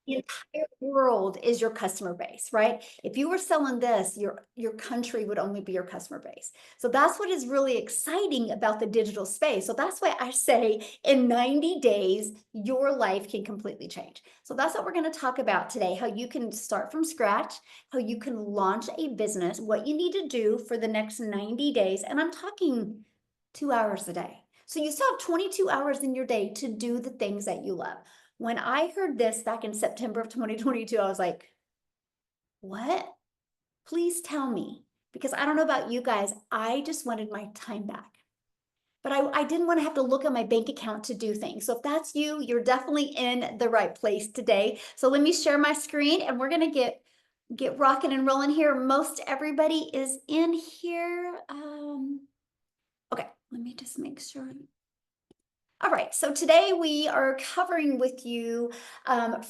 the entire world is your customer base, right? If you were selling this, your country would only be your customer base. So that's what is really exciting about the digital space. So that's why I say in 90 days, your life can completely change. So that's what we're going to talk about today, how you can start from scratch, how you can launch a business, what you need to do for the next 90 days. And I'm talking 2 hours a day. So you still have 22 hours in your day to do the things that you love. When I heard this back in September of 2022, I was like, what? Please tell me. Because I don't know about you guys, I just wanted my time back. But I didn't want to have to look at my bank account to do things. So if that's you, you're definitely in the right place today. So let me share my screen and we're going to get rocking and rolling here. Most everybody is in here. Okay, let me just make sure. All right, so today we are covering with you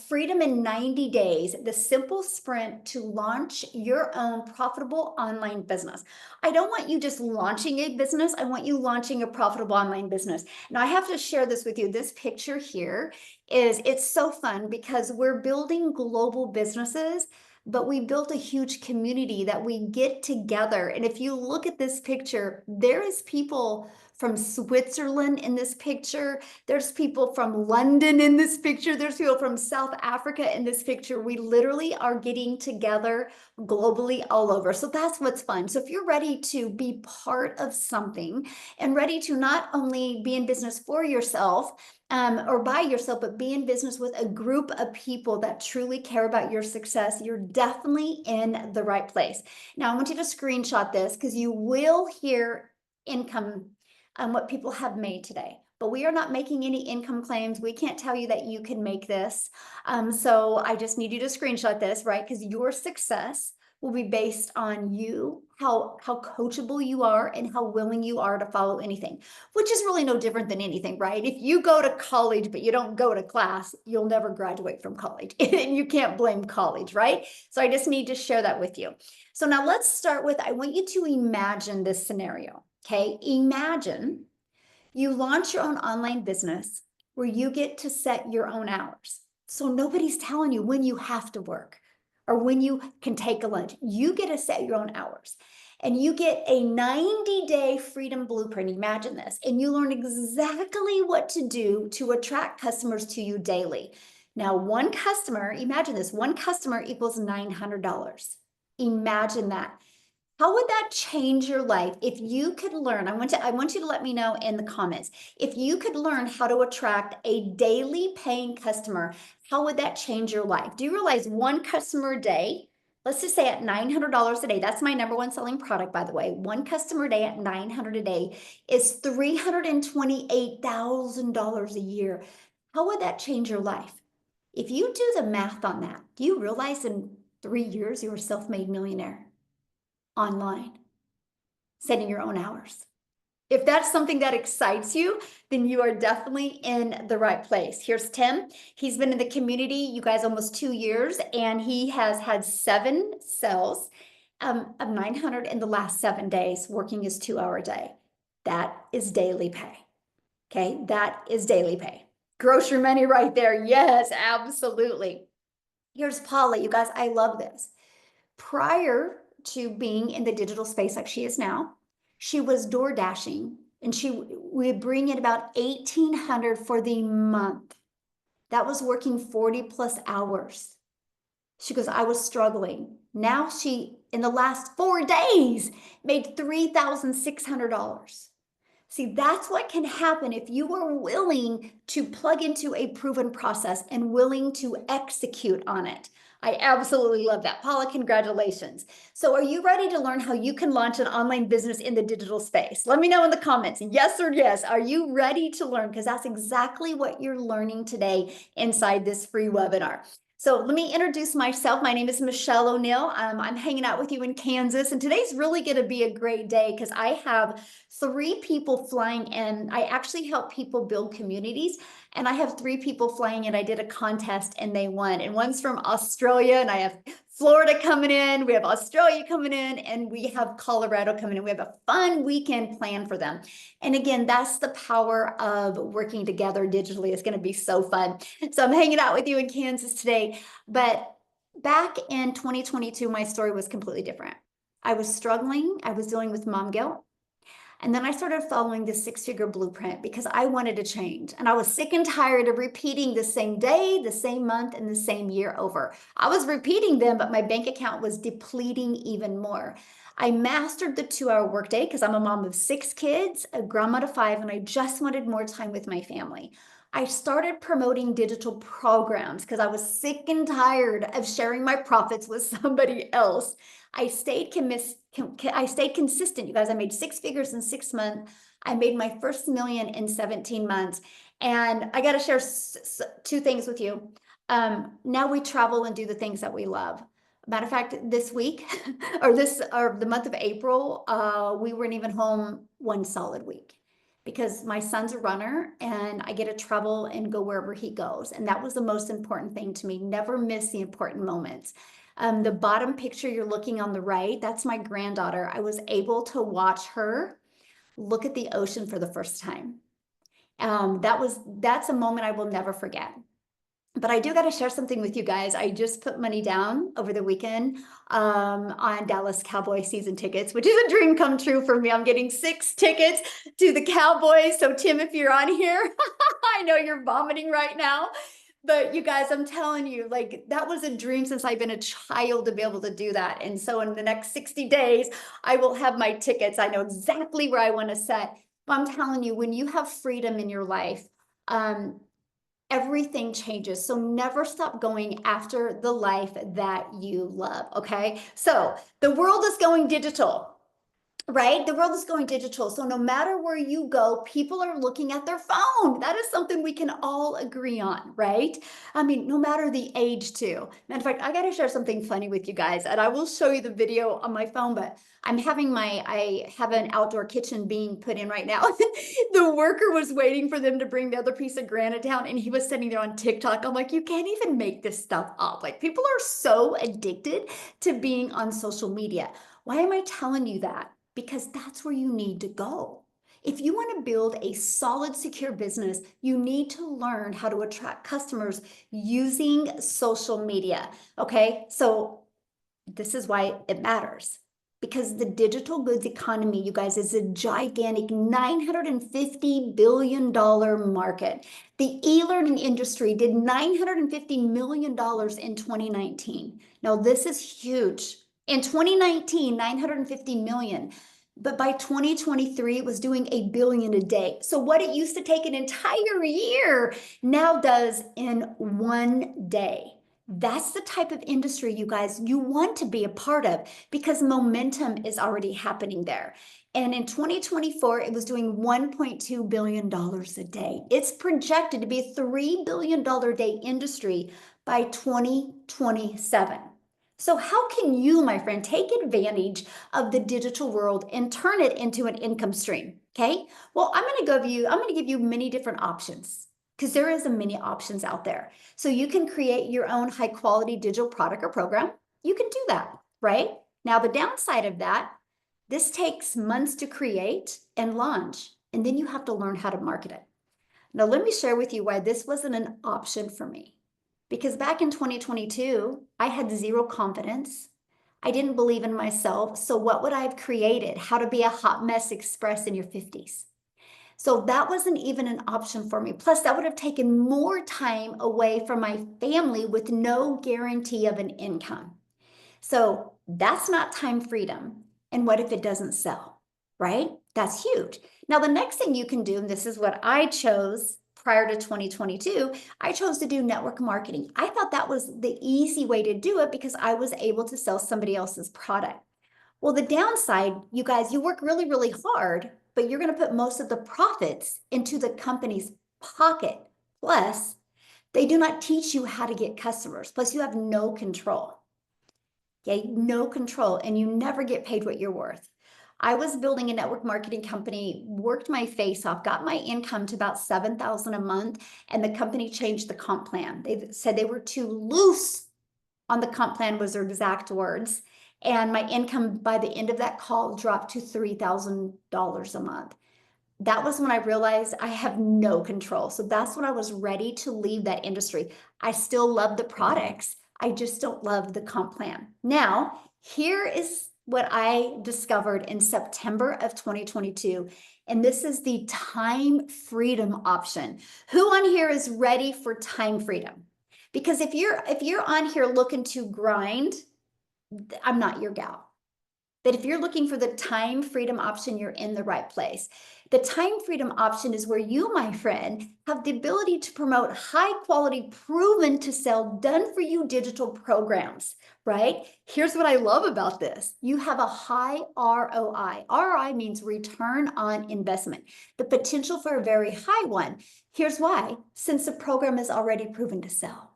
Freedom in 90 Days, the simple sprint to launch your own profitable online business. I don't want you just launching a business, I want you launching a profitable online business. Now I have to share this with you. This picture here it's so fun because we're building global businesses, but we built a huge community that we get together. And if you look at this picture, there is people from Switzerland in this picture. There's people from London in this picture. There's people from South Africa in this picture. We literally are getting together globally all over. So that's what's fun. So if you're ready to be part of something and ready to not only be in business for yourself, or by yourself, but be in business with a group of people that truly care about your success, you're definitely in the right place. Now, I want you to screenshot this because you will hear income what people have made today. But we are not making any income claims. We can't tell you that you can make this. So I just need you to screenshot this, right? Because your success will be based on you, how coachable you are and how willing you are to follow anything, which is really no different than anything, right? If you go to college, but you don't go to class, you'll never graduate from college and you can't blame college, right? So I just need to share that with you. So now let's start with, I want you to imagine this scenario, okay? Imagine you launch your own online business where you get to set your own hours. So nobody's telling you when you have to work or when you can take a lunch. You get to set your own hours and you get a 90-day freedom blueprint. Imagine this, and you learn exactly what to do to attract customers to you daily. Now, one customer, imagine this, one customer equals $900. Imagine that. How would that change your life if you could learn? I want you to let me know in the comments. If you could learn how to attract a daily paying customer, how would that change your life? Do you realize one customer a day, let's just say at $900 a day, that's my number one selling product, by the way. One customer a day at $900 a day is $328,000 a year. How would that change your life? If you do the math on that, do you realize in 3 years you're a self-made millionaire? Online, setting your own hours. If that's something that excites you, then you are definitely in the right place. Here's Tim. He's been in the community, you guys, almost 2 years, and he has had 7 sales of 900 in the last 7 days, working his 2-hour day. That is daily pay. Okay, that is daily pay. Grocery money right there. Yes, absolutely. Here's Paula. You guys, I love this. Prior to being in the digital space like she is now, she was door dashing and she would bring in about 1,800 for the month. That was working 40 plus hours. She goes, I was struggling. Now she, in the last 4 days, made $3,600. See, that's what can happen if you are willing to plug into a proven process and willing to execute on it. I absolutely love that. Paula, congratulations. So are you ready to learn how you can launch an online business in the digital space? Let me know in the comments, yes or yes. Are you ready to learn? Because that's exactly what you're learning today inside this free webinar. So let me introduce myself. My name is Michelle O'Neill. I'm hanging out with you in Kansas, and today's really going to be a great day because I have 3 people flying in. I actually help people build communities, and I have 3 people flying in. I did a contest and they won, and one's from Australia, and I have Florida coming in, we have Australia coming in, and we have Colorado coming in. We have a fun weekend planned for them. And again, that's the power of working together digitally. It's going to be so fun. So I'm hanging out with you in Kansas today. But back in 2022, my story was completely different. I was struggling. I was dealing with mom guilt. And then I started following the 6-figure blueprint because I wanted to change. And I was sick and tired of repeating the same day, the same month, and the same year over. I was repeating them, but my bank account was depleting even more. I mastered the 2-hour workday because I'm a mom of 6 kids, a grandma to 5, and I just wanted more time with my family. I started promoting digital programs because I was sick and tired of sharing my profits with somebody else. I stayed consistent, you guys. I made 6 figures in 6 months. I made my first million in 17 months. And I got to share 2 things with you. Now we travel and do the things that we love. Matter of fact, this week or the month of April, we weren't even home one solid week because my son's a runner and I get to travel and go wherever he goes. And that was the most important thing to me. Never miss the important moments. The bottom picture you're looking on the right, that's my granddaughter. I was able to watch her look at the ocean for the first time. That's a moment I will never forget. But I do got to share something with you guys. I just put money down over the weekend on Dallas Cowboy season tickets, which is a dream come true for me. I'm getting 6 tickets to the Cowboys. So Tim, if you're on here, I know you're vomiting right now. But you guys, I'm telling you, like that was a dream since I've been a child to be able to do that. And so in the next 60 days, I will have my tickets. I know exactly where I want to set. But I'm telling you, when you have freedom in your life, everything changes. So never stop going after the life that you love. Okay. So the world is going digital. Right? The world is going digital. So no matter where you go, people are looking at their phone. That is something we can all agree on, right? I mean, no matter the age too. Matter of fact, I got to share something funny with you guys, and I will show you the video on my phone, but I have an outdoor kitchen being put in right now. The worker was waiting for them to bring the other piece of granite down, and he was sitting there on TikTok. I'm like, you can't even make this stuff up. Like people are so addicted to being on social media. Why am I telling you that? Because that's where you need to go. If you want to build a solid, secure business, you need to learn how to attract customers using social media. Okay, so this is why it matters. Because the digital goods economy, you guys, is a gigantic $950 billion market. The e-learning industry did $950 million in 2019. Now, this is huge. In 2019, 950 million. But by 2023, it was doing $1 billion a day. So what it used to take an entire year now does in one day. That's the type of industry, you guys, you want to be a part of because momentum is already happening there. And in 2024, it was doing $1.2 billion a day. It's projected to be a $3 billion a day industry by 2027. So how can you, my friend, take advantage of the digital world and turn it into an income stream? Okay. Well, I'm going to give you many different options because there is many options out there. So you can create your own high quality digital product or program. You can do that, right? Now, the downside of that, this takes months to create and launch, and then you have to learn how to market it. Now, let me share with you why this wasn't an option for me. Because back in 2022, I had 0 confidence. I didn't believe in myself. So what would I have created? How to be a hot mess express in your 50s. So that wasn't even an option for me. Plus, that would have taken more time away from my family with no guarantee of an income. So that's not time freedom. And what if it doesn't sell, right? That's huge. Now, the next thing you can do, and this is what I chose prior to 2022, I chose to do network marketing. I thought that was the easy way to do it because I was able to sell somebody else's product. Well, the downside, you guys, you work really, really hard, but you're going to put most of the profits into the company's pocket. Plus, they do not teach you how to get customers. Plus, you have no control. Okay, no control, and you never get paid what you're worth. I was building a network marketing company, worked my face off, got my income to about $7,000 a month, and the company changed the comp plan. They said they were too loose on the comp plan was their exact words. And my income by the end of that call dropped to $3,000 a month. That was when I realized I have no control. So that's when I was ready to leave that industry. I still love the products. I just don't love the comp plan. Now, here is what I discovered in September of 2022. And this is the time freedom option. Who on here is ready for time freedom? Because if you're on here looking to grind, I'm not your gal. That if you're looking for the time freedom option, you're in the right place. The time freedom option is where you, my friend, have the ability to promote high quality, proven to sell, done for you digital programs, right? Here's what I love about this. You have a high ROI. ROI means return on investment, the potential for a very high one. Here's why, since the program is already proven to sell.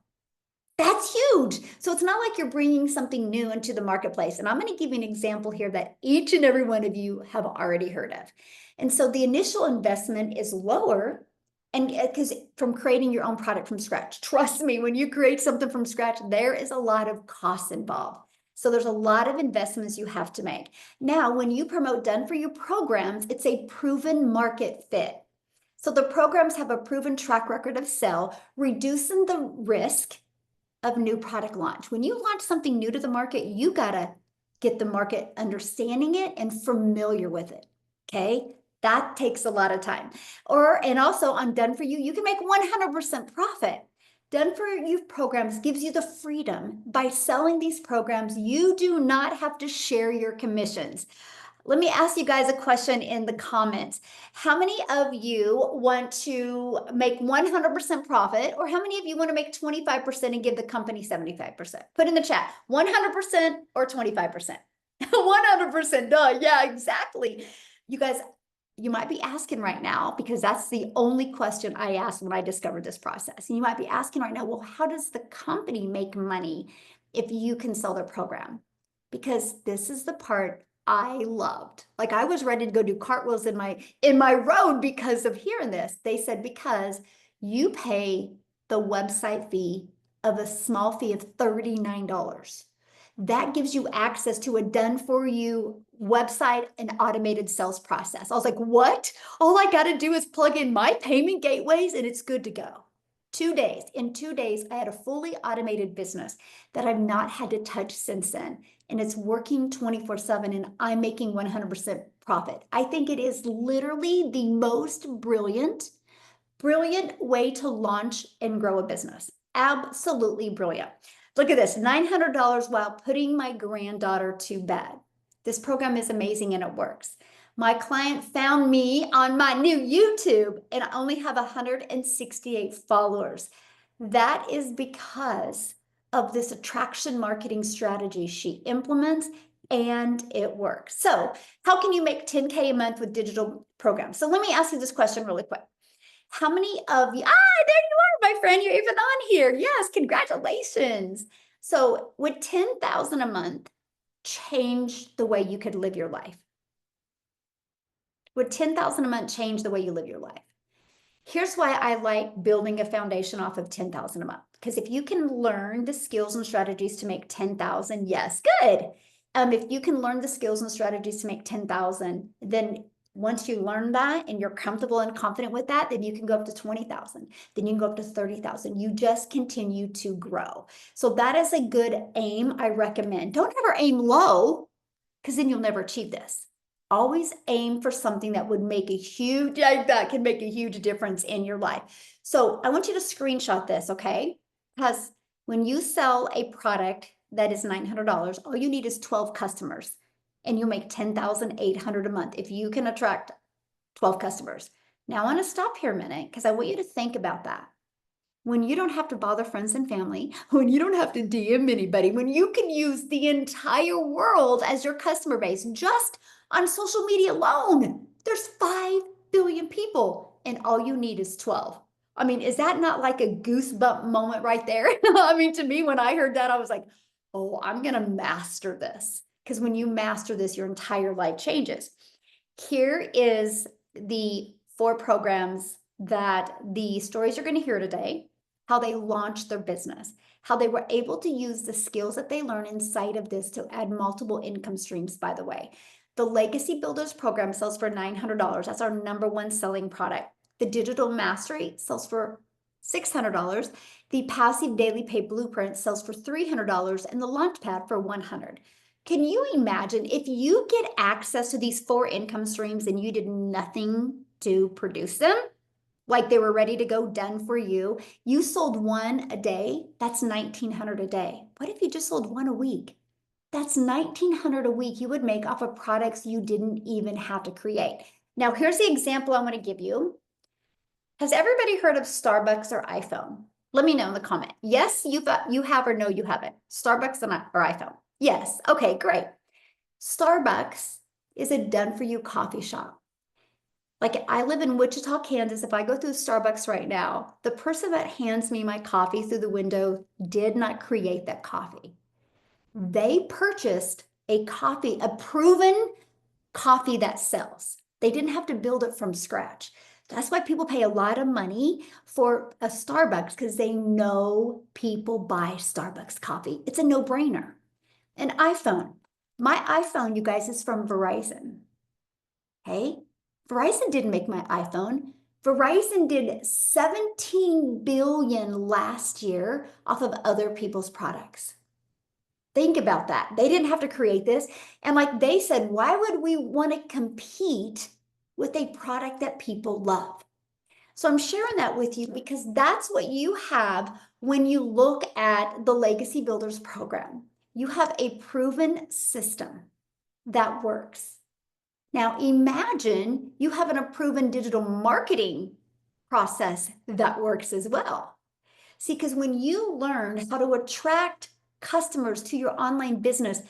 That's huge. So it's not like you're bringing something new into the marketplace. And I'm going to give you an example here that each and every one of you have already heard of. And so the initial investment is lower, and because from creating your own product from scratch, trust me, when you create something from scratch, there is a lot of costs involved. So there's a lot of investments you have to make. Now, when you promote done for you programs, it's a proven market fit. So the programs have a proven track record of sale, reducing the risk of new product launch. When you launch something new to the market, you gotta get the market understanding it and familiar with it, okay? That takes a lot of time. And also on Done For You, you can make 100% profit. Done For You programs gives you the freedom. By selling these programs, you do not have to share your commissions. Let me ask you guys a question in the comments. How many of you want to make 100% profit, or how many of you want to make 25% and give the company 75%? Put in the chat, 100% or 25%? 100%, duh, yeah, exactly. You guys, you might be asking right now, because that's the only question I asked when I discovered this process. And you might be asking right now, well, how does the company make money if you can sell their program? Because this is the part I loved. Like, I was ready to go do cartwheels in my road because of hearing this. They said, because you pay the website fee of a small fee of $39. That gives you access to a done for you website and automated sales process. I was like, what? All I got to do is plug in my payment gateways and it's good to go. 2 days. In 2 days, I had a fully automated business that I've not had to touch since then. And it's working 24/7 and I'm making 100% profit. I think it is literally the most brilliant way to launch and grow a business. Absolutely brilliant. Look at this, $900 while putting my granddaughter to bed. This program is amazing and it works. My client found me on my new YouTube and I only have 168 followers. That is because of this attraction marketing strategy she implements, and it works. So how can you make 10K a month with digital programs? So let me ask you this question really quick. How many of you, there you are, my friend, you're even on here. Yes, congratulations. So would 10,000 a month change the way you could live your life? Would 10,000 a month change the way you live your life? Here's why I like building a foundation off of 10,000 a month. Because if you can learn the skills and strategies to make 10,000, yes, good. If you can learn the skills and strategies to make 10,000, then once you learn that and you're comfortable and confident with that, then you can go up to 20,000. Then you can go up to 30,000. You just continue to grow. So that is a good aim I recommend. Don't ever aim low, because then you'll never achieve this. Always aim for something that would make a huge, that can make a huge difference in your life. So I want you to screenshot this, okay? Because when you sell a product that is $900, all you need is 12 customers and you'll make $10,800 a month if you can attract 12 customers. Now I want to stop here a minute because I want you to think about that. When you don't have to bother friends and family, when you don't have to DM anybody, when you can use the entire world as your customer base, just on social media alone, there's 5 billion people and all you need is 12. I mean, is that not like a goosebump moment right there? I mean, to me, when I heard that, I was like, oh, I'm going to master this. Because when you master this, your entire life changes. Here is the 4 programs that the stories you're going to hear today how they launched their business, how they were able to use the skills that they learn inside of this to add multiple income streams, by the way. The Legacy Builders program sells for $900. That's our number one selling product. The Digital Mastery sells for $600. The Passive Daily Pay Blueprint sells for $300 and the Launchpad for $100. Can you imagine if you get access to these 4 income streams and you did nothing to produce them? Like they were ready to go, done for you. You sold one a day, that's $1,900 a day. What if you just sold one a week? That's $1,900 a week you would make off of products you didn't even have to create. Now, here's the example I'm going to give you. Has everybody heard of Starbucks or iPhone? Let me know in the comment. Yes, you have, or no, you haven't. Starbucks or iPhone. Yes. Okay, great. Starbucks is a done-for-you coffee shop. Like I live in Wichita, Kansas. If I go through Starbucks right now, the person that hands me my coffee through the window did not create that coffee. They purchased a proven coffee that sells. They didn't have to build it from scratch. That's why people pay a lot of money for a Starbucks, because they know people buy Starbucks coffee. It's a no-brainer. An iPhone. My iPhone, you guys, is from Verizon. Okay? Verizon didn't make my iPhone. Verizon did 17 billion last year off of other people's products. Think about that. They didn't have to create this. And like they said, why would we want to compete with a product that people love? So I'm sharing that with you because that's what you have when you look at the Legacy Builders program. You have a proven system that works. Now imagine you have a proven digital marketing process that works as well. See, because when you learn how to attract customers to your online business,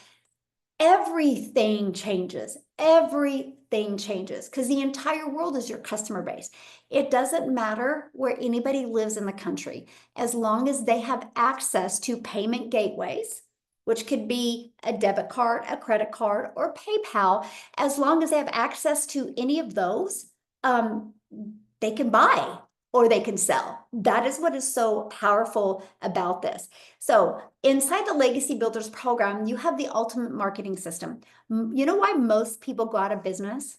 everything changes. Everything changes because the entire world is your customer base. It doesn't matter where anybody lives in the country, as long as they have access to payment gateways, which could be a debit card, a credit card, or PayPal. As long as they have access to any of those, they can buy or they can sell. That is what is so powerful about this. So inside the Legacy Builders program, you have the ultimate marketing system. You know why most people go out of business?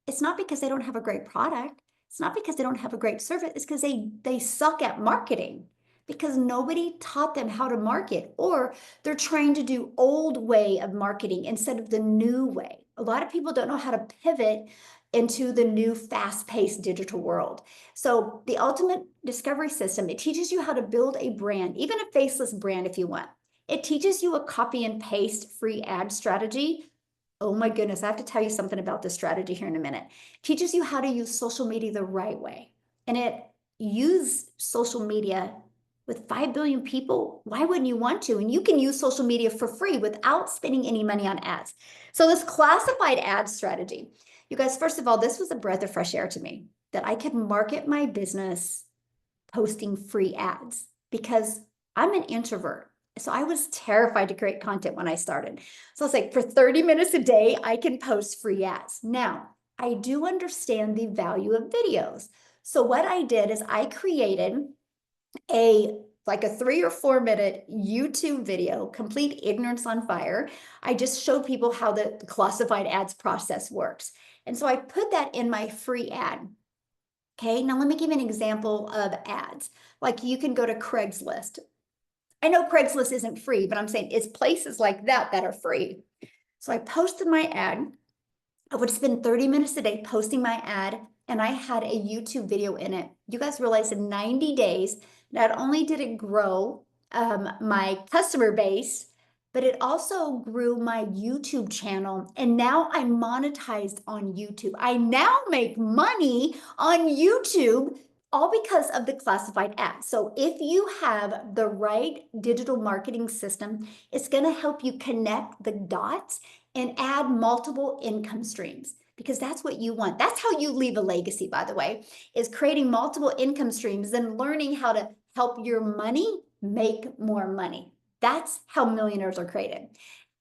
It's not because they don't have a great product. It's not because they don't have a great service. It's because they suck at marketing, because nobody taught them how to market, or they're trying to do old way of marketing instead of the new way. A lot of people don't know how to pivot into the new fast-paced digital world. So the ultimate discovery system, it teaches you how to build a brand, even a faceless brand if you want. It teaches you a copy and paste free ad strategy. Oh my goodness, I have to tell you something about this strategy here in a minute. It teaches you how to use social media the right way. And it uses social media with 5 billion people. Why wouldn't you want to? And you can use social media for free without spending any money on ads. So this classified ad strategy, you guys, first of all, this was a breath of fresh air to me, that I could market my business posting free ads, because I'm an introvert. So I was terrified to create content when I started. So it's like, for 30 minutes a day, I can post free ads. Now, I do understand the value of videos. So what I did is I created like a 3 or 4 minute YouTube video, Complete Ignorance on Fire. I just showed people how the classified ads process works. And so I put that in my free ad. Okay, now let me give you an example of ads. Like you can go to Craigslist. I know Craigslist isn't free, but I'm saying it's places like that that are free. So I posted my ad. I would spend 30 minutes a day posting my ad, and I had a YouTube video in it. You guys realize in 90 days, not only did it grow my customer base, but it also grew my YouTube channel. And now I'm monetized on YouTube. I now make money on YouTube, all because of the classified ads. So if you have the right digital marketing system, it's going to help you connect the dots and add multiple income streams, because that's what you want. That's how you leave a legacy, by the way, is creating multiple income streams and learning how to help your money make more money. That's how millionaires are created.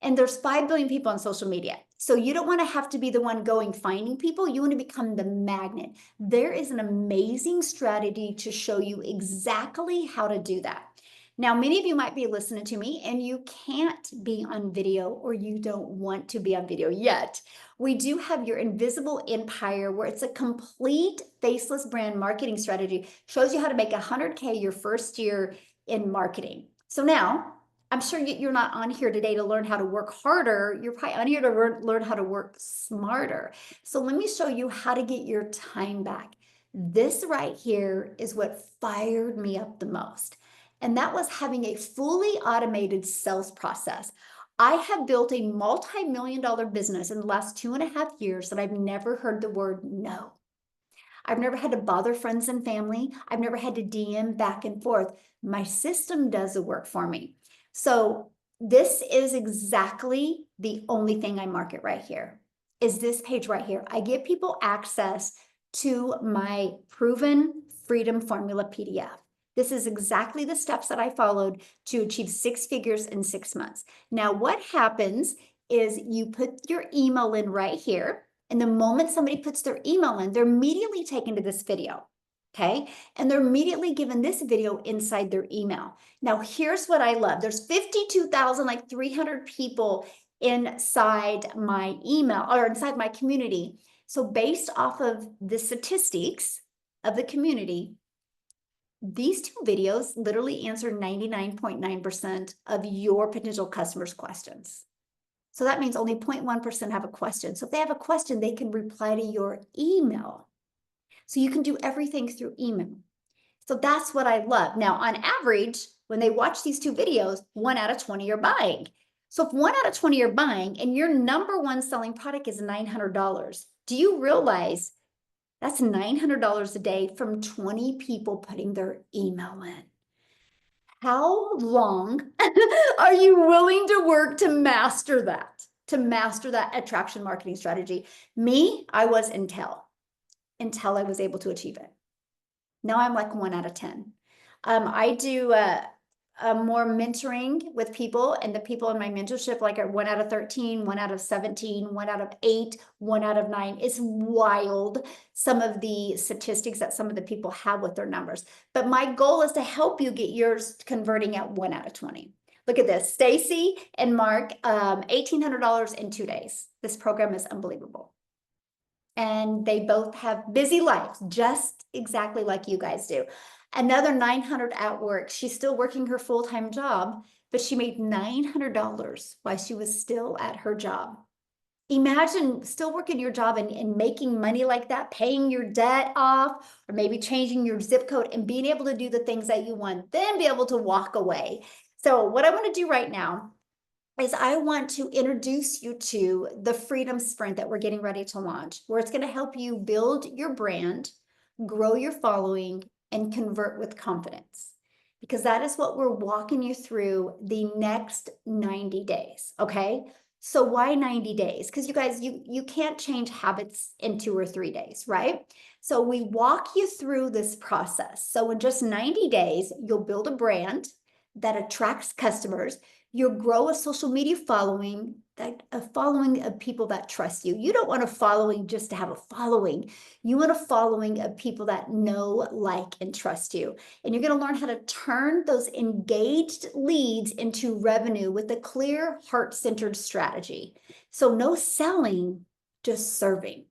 And there's 5 billion people on social media. So you don't want to have to be the one going finding people. You want to become the magnet. There is an amazing strategy to show you exactly how to do that. Now, many of you might be listening to me and you can't be on video, or you don't want to be on video yet. We do have your Invisible Empire, where it's a complete faceless brand marketing strategy, shows you how to make 100K your first year in marketing. So now, I'm sure you're not on here today to learn how to work harder. You're probably on here to learn how to work smarter. So let me show you how to get your time back. This right here is what fired me up the most. And that was having a fully automated sales process. I have built a multi-million-dollar business in the last 2.5 years that I've never heard the word no. I've never had to bother friends and family. I've never had to DM back and forth. My system does the work for me. So this is exactly the only thing I market right here, is this page right here. I give people access to my proven freedom formula PDF. This is exactly the steps that I followed to achieve 6 figures in 6 months. Now, what happens is you put your email in right here. And the moment somebody puts their email in, they're immediately taken to this video, okay? And they're immediately given this video inside their email. Now, here's what I love. There's 52,300 people inside my email, or inside my community. So based off of the statistics of the community, these 2 videos literally answer 99.9% of your potential customers' questions. So that means only 0.1% have a question. So if they have a question, they can reply to your email. So you can do everything through email. So that's what I love. Now, on average, when they watch these 2 videos, 1 out of 20 are buying. So if 1 out of 20 are buying and your number one selling product is $900, do you realize that's $900 a day from 20 people putting their email in? How long are you willing to work to master that attraction marketing strategy? Me, I was until I was able to achieve it. Now I'm like 1 out of 10. I do more mentoring with people, and the people in my mentorship like are 1 out of 13, 1 out of 17, 1 out of 8, 1 out of 9. It's wild, some of the statistics that some of the people have with their numbers. But my goal is to help you get yours converting at 1 out of 20. Look at this, Stacy and Mark, $1,800 in 2 days. This program is unbelievable. And they both have busy lives, just exactly like you guys do. Another 900 at work. She's still working her full-time job, but she made $900 while she was still at her job. Imagine still working your job and making money like that, paying your debt off, or maybe changing your zip code and being able to do the things that you want, then be able to walk away. So what I want to do right now is I want to introduce you to the Freedom Sprint that we're getting ready to launch, where it's going to help you build your brand, grow your following, and convert with confidence. Because that is what we're walking you through the next 90 days, okay? So why 90 days? Because you guys, you can't change habits in 2 or 3 days, right? So we walk you through this process. So in just 90 days, you'll build a brand that attracts customers. You'll grow a social media following, a following of people that trust you. You don't want a following just to have a following. You want a following of people that know, like, and trust you. And you're going to learn how to turn those engaged leads into revenue with a clear, heart-centered strategy. So no selling, just serving.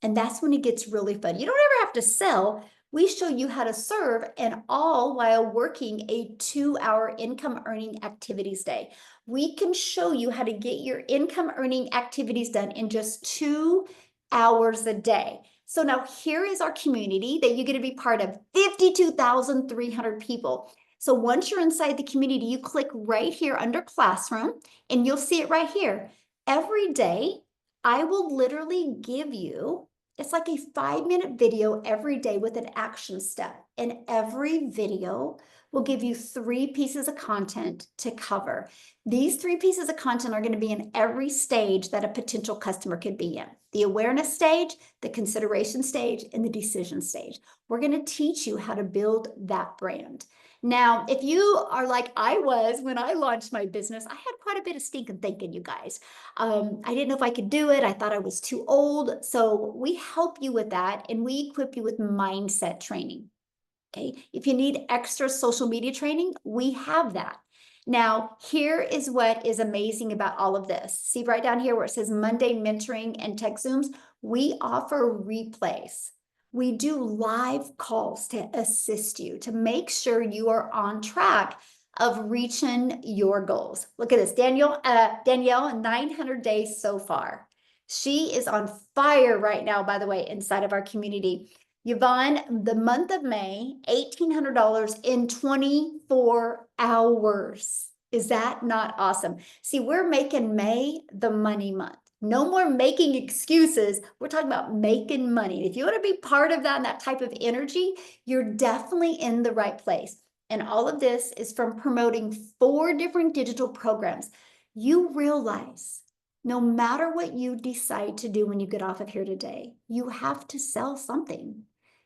And that's when it gets really fun. You don't ever have to sell. We show you how to serve, and all while working a 2-hour income earning activities day. We can show you how to get your income earning activities done in just 2 hours a day. So now here is our community that you're going to be part of, 52,300 people. So once you're inside the community, you click right here under Classroom, and you'll see it right here. Every day, I will literally give you, it's like a 5-minute video every day with an action step. And every video will give you 3 pieces of content to cover. These 3 pieces of content are going to be in every stage that a potential customer could be in. The awareness stage, the consideration stage, and the decision stage. We're going to teach you how to build that brand. Now, if you are like I was when I launched my business, I had quite a bit of stinking thinking, you guys. I didn't know if I could do it. I thought I was too old. So we help you with that, and we equip you with mindset training. Okay. If you need extra social media training, we have that. Now, here is what is amazing about all of this. See right down here where it says Monday mentoring and tech Zooms, we offer replays. We do live calls to assist you to make sure you are on track of reaching your goals. Look at this, Danielle, 900 days so far. She is on fire right now, by the way, inside of our community. Yvonne, the month of May, $1,800 in 24 hours. Is that not awesome? See, we're making May the money month. No more making excuses. We're talking about making money. If you want to be part of that and that type of energy, you're definitely in the right place. And all of this is from promoting 4 different digital programs. You realize no matter what you decide to do when you get off of here today, you have to sell something.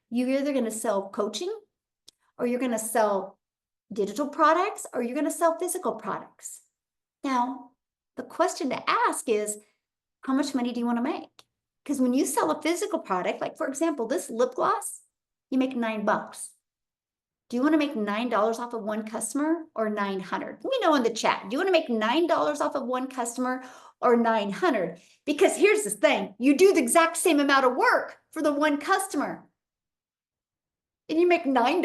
You're either going to sell coaching, or you're going to sell digital products, or you're going to sell physical products. Now, the question to ask is, how much money do you want to make? Because when you sell a physical product, like for example, this lip gloss, you make $9. Do you want to make $9 off of one customer or 900? Let me know in the chat. Do you want to make $9 off of one customer or 900? Because here's the thing, you do the exact same amount of work for the one customer, and you make $9,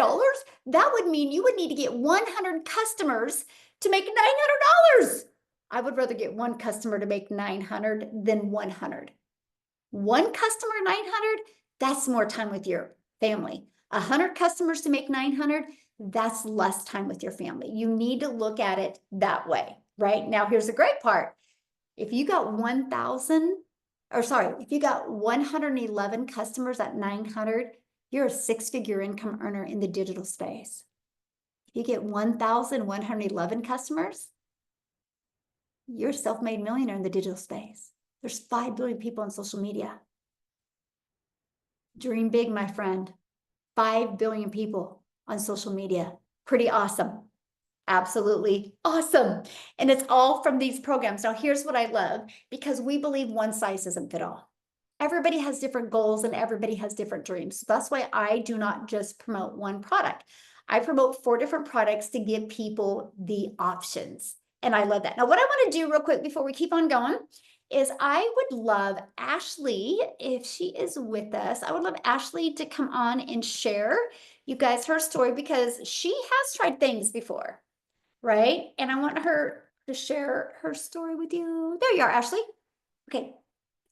that would mean you would need to get 100 customers to make $900. I would rather get one customer to make 900 than 100. One customer, 900, that's more time with your family. 100 customers to make 900, that's less time with your family. You need to look at it that way, right? Now, here's the great part. If you got 111 customers at 900, you're a 6-figure income earner in the digital space. If you get 1,111 customers, you're a self-made millionaire in the digital space. There's 5 billion people on social media. Dream big, my friend. 5 billion people on social media. Pretty awesome. Absolutely awesome. And it's all from these programs. Now, here's what I love, because we believe one size doesn't fit all. Everybody has different goals and everybody has different dreams. So that's why I do not just promote one product. I promote 4 different products to give people the options. And I love that. Now, what I want to do real quick before we keep on going is I would love Ashley, if she is with us, I would love Ashley to come on and share, you guys, her story, because she has tried things before, right? And I want her to share her story with you. There you are, Ashley. Okay.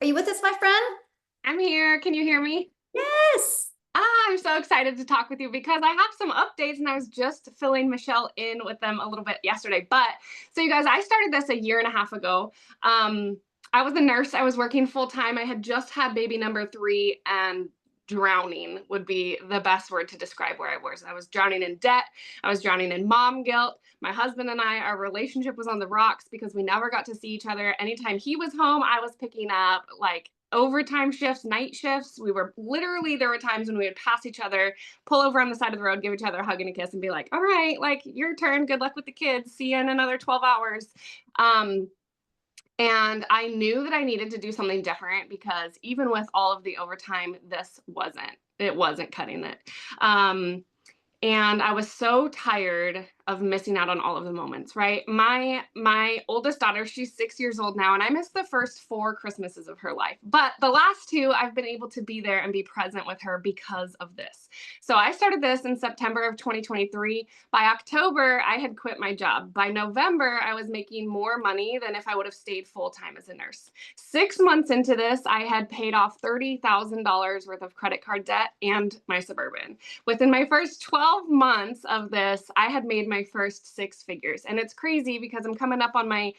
Are you with us, my friend? I'm here. Can you hear me? Yes. I'm so excited to talk with you because I have some updates, and I was just filling Michelle in with them a little bit yesterday. But so you guys, I started this a year and a half ago. I was a nurse. I was working full time. I had just had baby number 3, and drowning would be the best word to describe where I was. I was drowning in debt. I was drowning in mom guilt. My husband and I, our relationship was on the rocks because we never got to see each other. Anytime he was home, I was picking up like overtime shifts, night shifts. We were literally, there were times when we would pass each other, pull over on the side of the road, give each other a hug and a kiss, and be like, all right, like, your turn. Good luck with the kids. See you in another 12 hours. And I knew that I needed to do something different, because even with all of the overtime, it wasn't cutting it. And I was so tired of missing out on all of the moments, right? My oldest daughter, she's 6 years old now, and I missed the first 4 Christmases of her life. But the last 2, I've been able to be there and be present with her because of this. So I started this in September of 2023. By October, I had quit my job. By November, I was making more money than if I would have stayed full-time as a nurse. 6 months into this, I had paid off $30,000 worth of credit card debt and my Suburban. Within my first 12 months of this, I had made my first 6 figures. And it's crazy because I'm coming up on my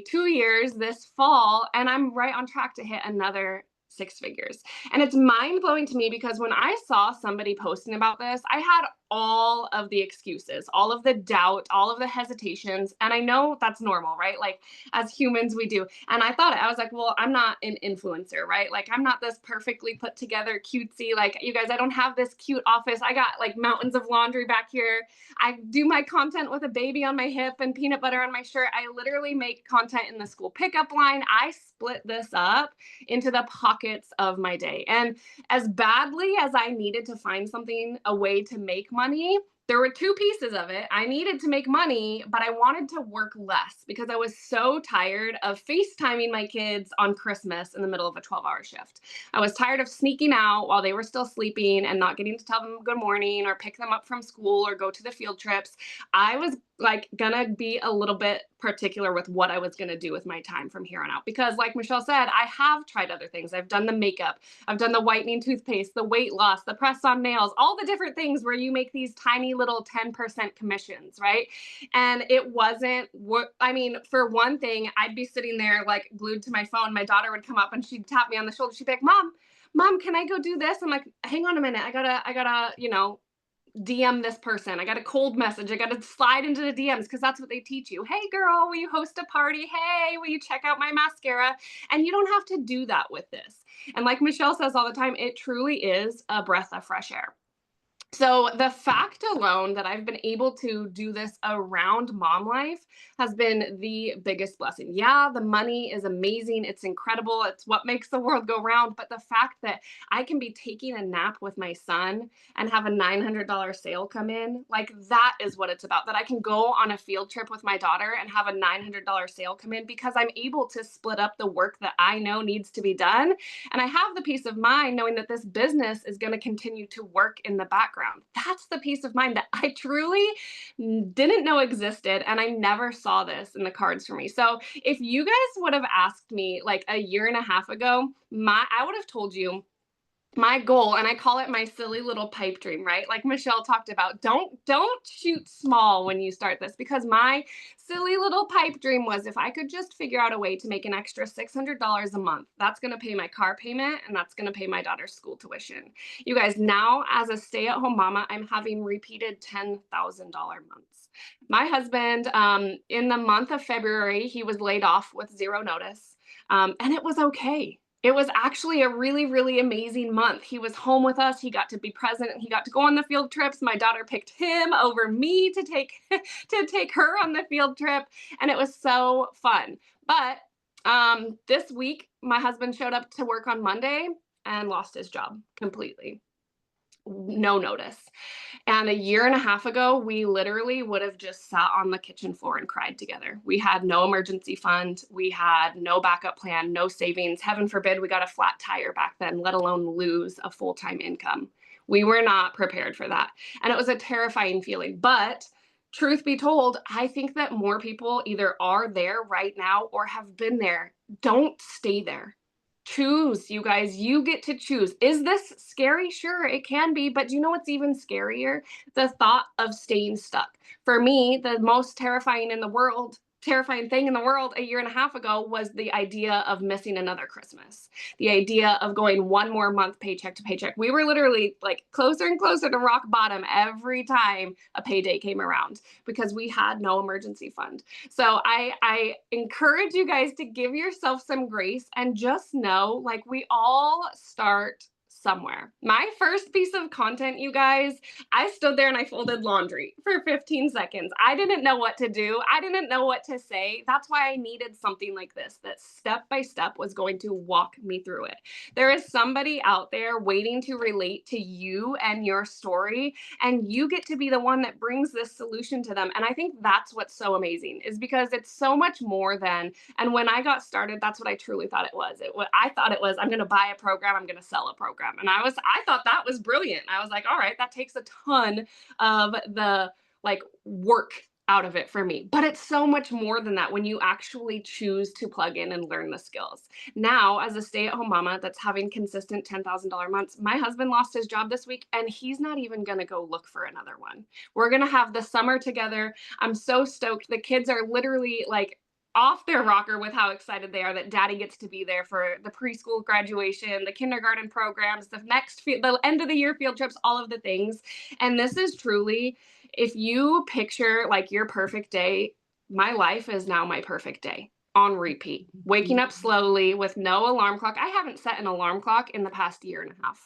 2 years this fall, and I'm right on track to hit another 6 figures. And it's mind blowing to me because when I saw somebody posting about this, I had all of the excuses, all of the doubt, all of the hesitations. And I know that's normal, right? Like as humans, we do. And I thought, I was like, well, I'm not an influencer, right? Like I'm not this perfectly put together cutesy, like you guys, I don't have this cute office. I got like mountains of laundry back here. I do my content with a baby on my hip and peanut butter on my shirt. I literally make content in the school pickup line. I split this up into the pockets of my day. And as badly as I needed to find something, a way to make money, there were two pieces of it. I needed to make money, but I wanted to work less because I was so tired of FaceTiming my kids on Christmas in the middle of a 12-hour shift. I was tired of sneaking out while they were still sleeping and not getting to tell them good morning or pick them up from school or go to the field trips. I was like gonna be a little bit particular with what I was gonna do with my time from here on out. Because like Michelle said, I have tried other things. I've done the makeup, I've done the whitening toothpaste, the weight loss, the press on nails, all the different things where you make these tiny little 10% commissions, right? And it wasn't what, I mean, for one thing, I'd be sitting there like glued to my phone. My daughter would come up and she'd tap me on the shoulder. She'd be like, Mom, can I go do this? I'm like, hang on a minute. I gotta, DM this person. I got a cold message. I got to slide into the DMs because that's what they teach you. Hey, girl, will you host a party? Hey, will you check out my mascara? And you don't have to do that with this. And like Michelle says all the time, it truly is a breath of fresh air. So the fact alone that I've been able to do this around mom life has been the biggest blessing. Yeah, the money is amazing. It's incredible. It's what makes the world go round. But the fact that I can be taking a nap with my son and have a $900 sale come in, like that is what it's about. That I can go on a field trip with my daughter and have a $900 sale come in because I'm able to split up the work that I know needs to be done. And I have the peace of mind knowing that this business is going to continue to work in the background. That's the peace of mind that I truly didn't know existed. And I never saw this in the cards for me. So if you guys would have asked me like a year and a half ago, I would have told you my goal, and I call it my silly little pipe dream, right? Like Michelle talked about, don't shoot small when you start this, because my silly little pipe dream was if I could just figure out a way to make an extra $600 a month, that's going to pay my car payment and that's going to pay my daughter's school tuition. You guys, now as a stay-at-home mama, I'm having repeated $10,000 months. My husband, in the month of February, he was laid off with zero notice, and it was okay. It was actually a really, really amazing month. He was home with us. He got to be present. He got to go on the field trips. My daughter picked him over me to take to take her on the field trip, and it was so fun. But this week, my husband showed up to work on Monday and lost his job completely. No notice. And a year and a half ago, we literally would have just sat on the kitchen floor and cried together. We had no emergency fund. We had no backup plan, no savings. Heaven forbid we got a flat tire back then, let alone lose a full-time income. We were not prepared for that. And it was a terrifying feeling. But truth be told, I think that more people either are there right now or have been there. Don't stay there. Choose, you guys. You get to choose. Is this scary? Sure, it can be. But do you know what's even scarier? The thought of staying stuck. For me, the most terrifying thing in the world a year and a half ago was the idea of missing another Christmas. The idea of going one more month paycheck to paycheck. We were literally like closer and closer to rock bottom every time a payday came around because we had no emergency fund. So I encourage you guys to give yourself some grace and just know, like, we all start somewhere. My first piece of content, you guys, I stood there and I folded laundry for 15 seconds. I didn't know what to do. I didn't know what to say. That's why I needed something like this that step by step was going to walk me through it. There is somebody out there waiting to relate to you and your story, and you get to be the one that brings this solution to them. And I think that's what's so amazing, is because it's so much more than, and when I got started, that's what I truly thought it was. I thought it was, I'm going to buy a program, I'm going to sell a program. And I thought that was brilliant. I was like, all right, that takes a ton of the like work out of it for me. But it's so much more than that when you actually choose to plug in and learn the skills. Now, as a stay-at-home mama that's having consistent $10,000 months, my husband lost his job this week and he's not even going to go look for another one. We're going to have the summer together. I'm so stoked. The kids are literally like off their rocker with how excited they are that daddy gets to be there for the preschool graduation, the kindergarten programs, the end of the year field trips, all of the things. And this is truly, if you picture like your perfect day, my life is now my perfect day on repeat. Waking up slowly with no alarm clock. I haven't set an alarm clock in the past year and a half.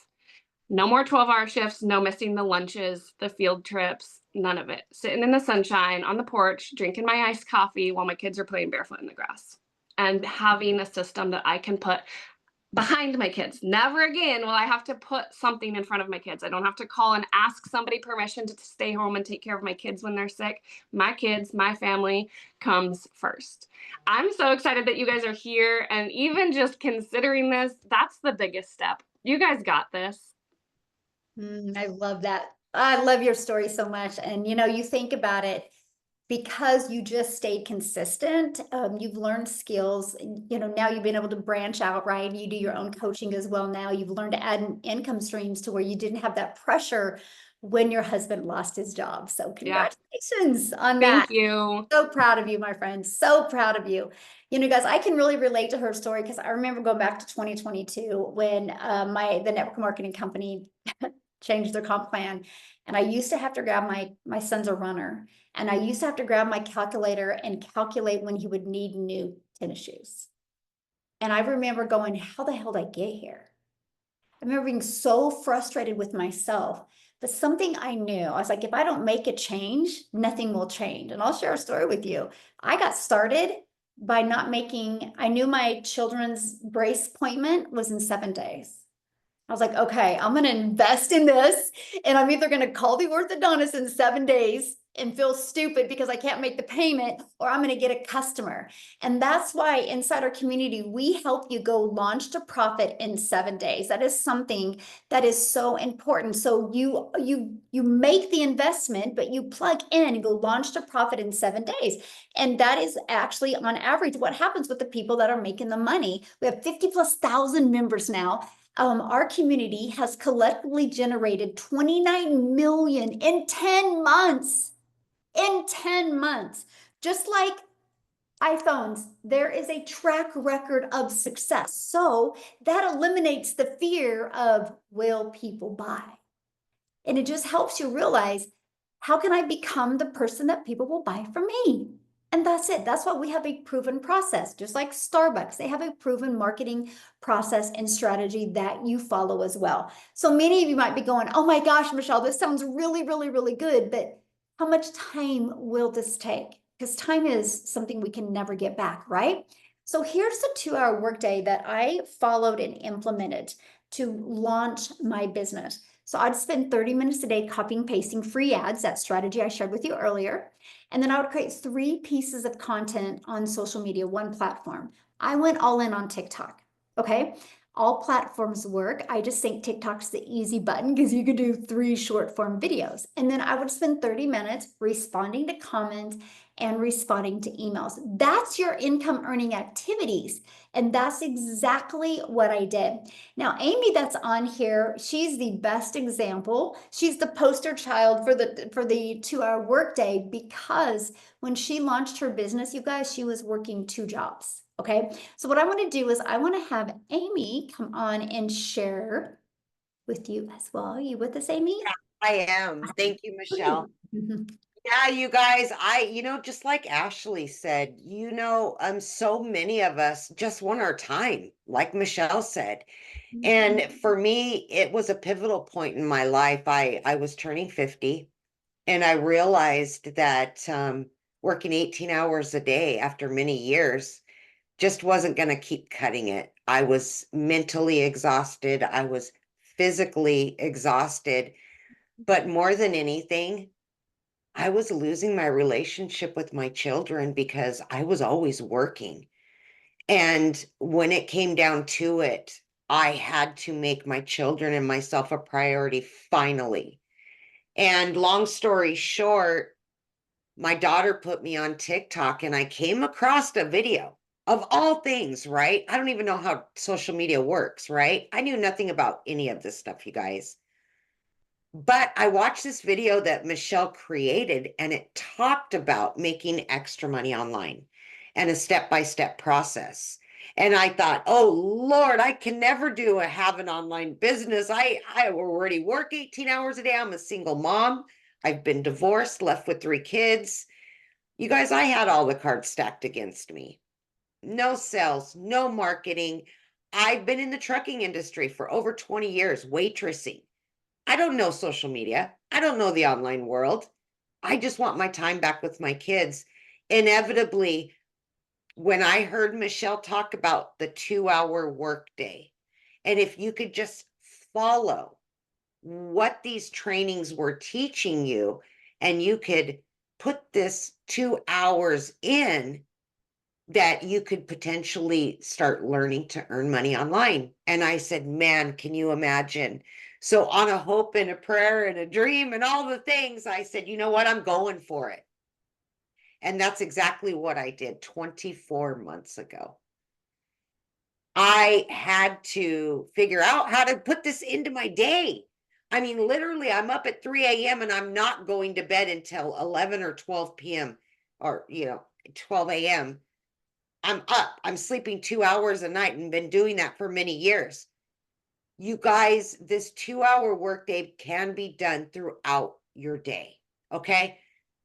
No more 12-hour shifts, no missing the lunches, the field trips, none of it. Sitting in the sunshine on the porch, drinking my iced coffee while my kids are playing barefoot in the grass. And having a system that I can put behind my kids. Never again will I have to put something in front of my kids. I don't have to call and ask somebody permission to stay home and take care of my kids when they're sick. My kids, my family comes first. I'm so excited that you guys are here, and even just considering this, that's the biggest step. You guys got this. I love that. I love your story so much. And you think about it, because you just stayed consistent, you've learned skills, and, now you've been able to branch out, right? You do your own coaching as well now. You've learned to add income streams to where you didn't have that pressure when your husband lost his job. So Yeah. congratulations on that. Thank you. So proud of you, my friend. So proud of you. Guys, I can really relate to her story because I remember going back to 2022 when the network marketing company changed their comp plan. And I used to have to grab my son's a runner, and I used to have to grab my calculator and calculate when he would need new tennis shoes. And I remember going, how the hell did I get here? I remember being so frustrated with myself. But something I knew, I was like, if I don't make a change, nothing will change. And I'll share a story with you. I got started by I knew my children's brace appointment was in 7 days. I was like, okay, I'm going to invest in this, and I'm either going to call the orthodontist in 7 days and feel stupid because I can't make the payment, or I'm going to get a customer. And that's why inside our community, we help you go launch to profit in 7 days. That is something that is so important. So you make the investment, but you plug in and go launch to profit in 7 days. And that is actually on average what happens with the people that are making the money. We have 50,000+ members now. Our community has collectively generated 29 million in 10 months. In 10 months, just like iPhones, there is a track record of success. So that eliminates the fear of, will people buy? And it just helps you realize, how can I become the person that people will buy from me? And that's it. That's why we have a proven process, just like Starbucks. They have a proven marketing process and strategy that you follow as well. So many of you might be going, oh my gosh, Michelle, this sounds really, really, really good. But how much time will this take? Because time is something we can never get back, right? So here's the 2-hour workday that I followed and implemented to launch my business. So I'd spend 30 minutes a day copying, pasting free ads, that strategy I shared with you earlier. And then I would create 3 pieces of content on social media, one platform. I went all in on TikTok, okay? All platforms work. I just think TikTok's the easy button because you could do 3 short form videos. And then I would spend 30 minutes responding to comments and responding to emails. That's your income earning activities. And that's exactly what I did. Now, Amy that's on here, she's the best example. She's the poster child for the 2-hour workday, because when she launched her business, you guys, she was working 2 jobs. Okay. So what I want to do is I want to have Amy come on and share with you as well. Are you with us, Amy? Yeah, I am. Thank you, Michelle. Yeah, you guys, just like Ashley said, so many of us just want our time, like Michelle said. And for me, it was a pivotal point in my life. I was turning 50, and I realized that working 18 hours a day after many years just wasn't going to keep cutting it. I was mentally exhausted. I was physically exhausted. But more than anything, I was losing my relationship with my children because I was always working. And when it came down to it, I had to make my children and myself a priority finally. And long story short, my daughter put me on TikTok, and I came across a video of all things, right? I don't even know how social media works, right? I knew nothing about any of this stuff, you guys. But I watched this video that Michelle created, and it talked about making extra money online. and a step-by-step process. And I thought, oh Lord, I can never have an online business. I already work 18 hours a day. I'm a single mom. I've been divorced, left with 3 kids. You guys, I had all the cards stacked against me. No sales, no marketing. I've been in the trucking industry for over 20 years, waitressing. I don't know social media. I don't know the online world. I just want my time back with my kids. Inevitably, when I heard Michelle talk about the 2-hour workday, and if you could just follow what these trainings were teaching you, and you could put this 2 hours in, that you could potentially start learning to earn money online. And I said, man, can you imagine? So on a hope and a prayer and a dream and all the things, I said, you know what? I'm going for it. And that's exactly what I did 24 months ago. I had to figure out how to put this into my day. I mean, literally, I'm up at 3 a.m. and I'm not going to bed until 11 or 12 p.m. or, 12 a.m. I'm up. I'm sleeping 2 hours a night and been doing that for many years. You guys, this 2-hour workday can be done throughout your day. Okay.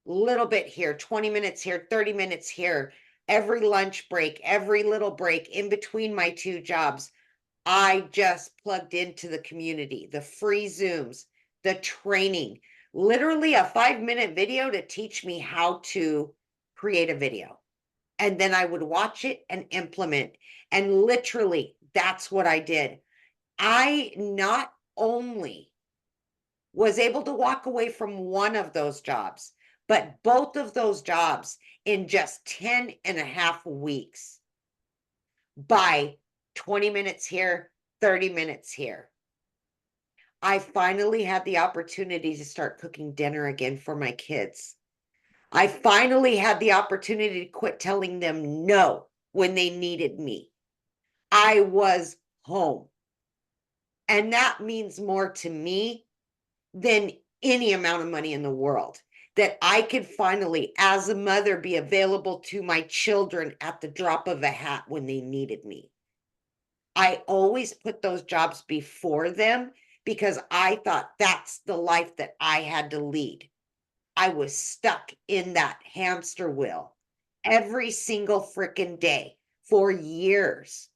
Little bit here, 20 minutes here, 30 minutes here, every lunch break, every little break in between my 2 jobs. I just plugged into the community, the free Zooms, the training, literally a 5-minute video to teach me how to create a video. And then I would watch it and implement. And literally, that's what I did. I not only was able to walk away from one of those jobs, but both of those jobs in just 10 and a half weeks by 20 minutes here, 30 minutes here. I finally had the opportunity to start cooking dinner again for my kids. I finally had the opportunity to quit telling them no when they needed me. I was home. And that means more to me than any amount of money in the world. That I could finally, as a mother, be available to my children at the drop of a hat when they needed me. I always put those jobs before them because I thought that's the life that I had to lead. I was stuck in that hamster wheel every single freaking day for years.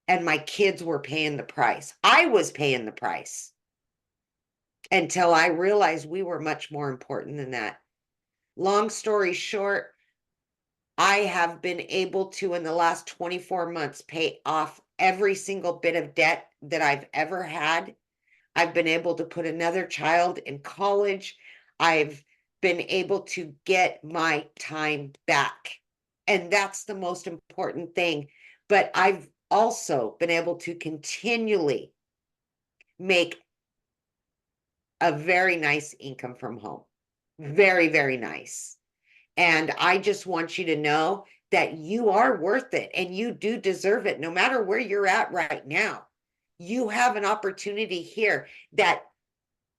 And my kids were paying the price. I was paying the price until I realized we were much more important than that. Long story short, I have been able to, in the last 24 months, pay off every single bit of debt that I've ever had. I've been able to put another child in college. I've been able to get my time back. And that's the most important thing. But I've also been able to continually make a very nice income from home. Very, very nice. And I just want you to know that you are worth it and you do deserve it, no matter where you're at right now. You have an opportunity here that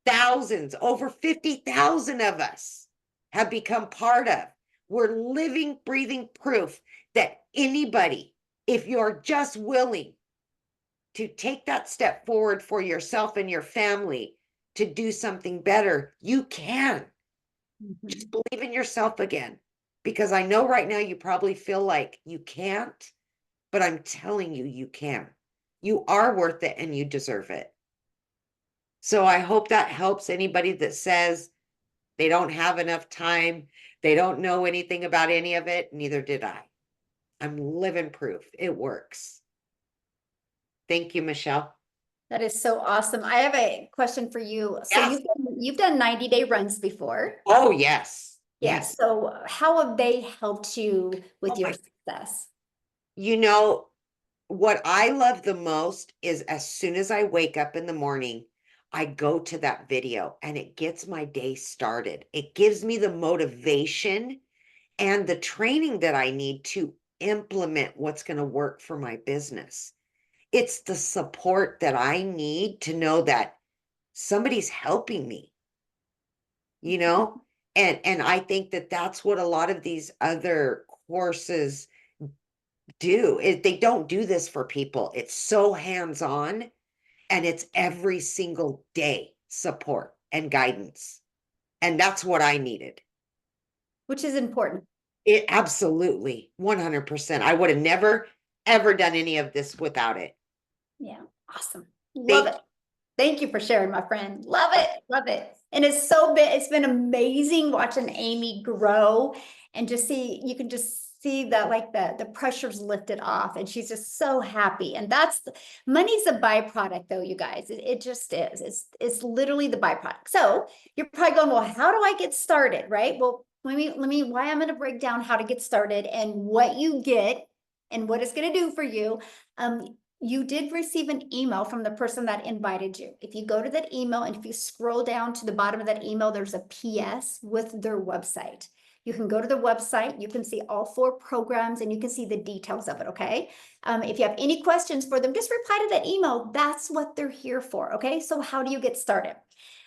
thousands, over 50,000 of us have become part of. We're living, breathing proof that anybody, if you're just willing to take that step forward for yourself and your family to do something better, you can. Just believe in yourself again. Because I know right now you probably feel like you can't, but I'm telling you, you can. You are worth it and you deserve it. So I hope that helps anybody that says they don't have enough time, they don't know anything about any of it. Neither did I. I'm living proof it works. Thank you, Michelle. That is so awesome. I have a question for you. So Yes. you've done 90-day runs before. Oh, yes. Yes. So how have they helped you with Oh your my- success? You know, what I love the most is as soon as I wake up in the morning, I go to that video and it gets my day started. It gives me the motivation and the training that I need to implement what's going to work for my business. It's the support that I need to know that somebody's helping me, you know? And I think that that's what a lot of these other courses do. They don't do this for people. It's so hands-on and it's every single day support and guidance. And that's what I needed. Which is important. It absolutely 100%. I would have never ever done any of this without it. Yeah, awesome. Love it. Thank you for sharing, my friend. Love it. Love it. And it's been amazing watching Amy grow and just see, you can just see that like the pressure's lifted off and she's just so happy. And money's a byproduct though, you guys. It just is. It's literally the byproduct. So you're probably going, well, how do I get started? Right? Well, why I'm going to break down how to get started and what you get and what it's going to do for you. You did receive an email from the person that invited you. If you go to that email and if you scroll down to the bottom of that email, there's a PS with their website. You can go to the website, you can see all 4 programs and you can see the details of it, okay? If you have any questions for them, just reply to that email. That's what they're here for, okay? So how do you get started?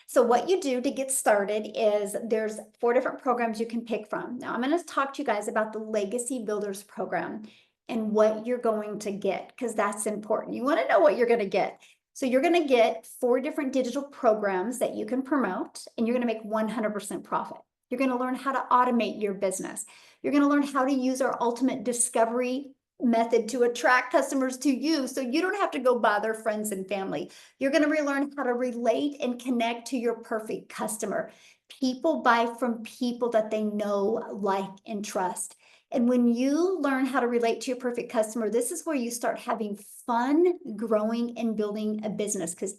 So what you do to get started is there's 4 different programs you can pick from. Now I'm going to talk to you guys about the Legacy Builders program and what you're going to get, because that's important. You want to know what you're going to get. So you're going to get 4 different digital programs that you can promote, and you're going to make 100% profit. You're going to learn how to automate your business. You're going to learn how to use our ultimate discovery method to attract customers to you so you don't have to go bother friends and family. You're going to relearn how to relate and connect to your perfect customer. People buy from people that they know, like, and trust. And when you learn how to relate to your perfect customer, this is where you start having fun growing and building a business, because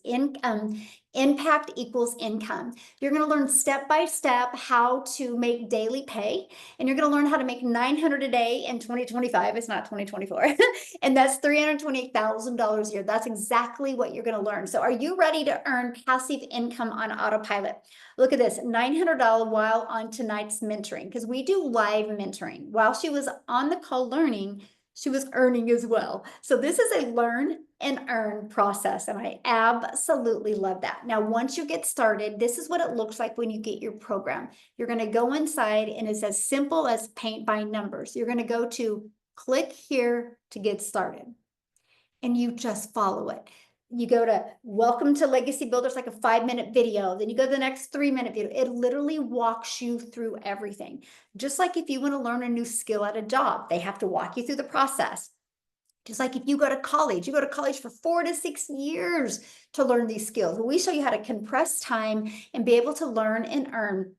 impact equals income. You're going to learn step by step how to make daily pay, and you're going to learn how to make $900 a day in 2025. It's not 2024. And that's $328,000 a year. That's exactly what you're going to learn. So are you ready to earn passive income on autopilot? Look at this, $900 while on tonight's mentoring, because we do live mentoring. While she was on the call learning, she was earning as well. So this is a learn and earn process, and I absolutely love that. Now, once you get started, this is what it looks like when you get your program. You're going to go inside, and it's as simple as paint by numbers. You're going to go to click here to get started, and you just follow it. You go to welcome to Legacy Builders, like a 5-minute video. Then you go to the next 3-minute video. It literally walks you through everything. Just like if you want to learn a new skill at a job, they have to walk you through the process. Just like if you go to college, for 4 to 6 years to learn these skills. We show you how to compress time and be able to learn and earn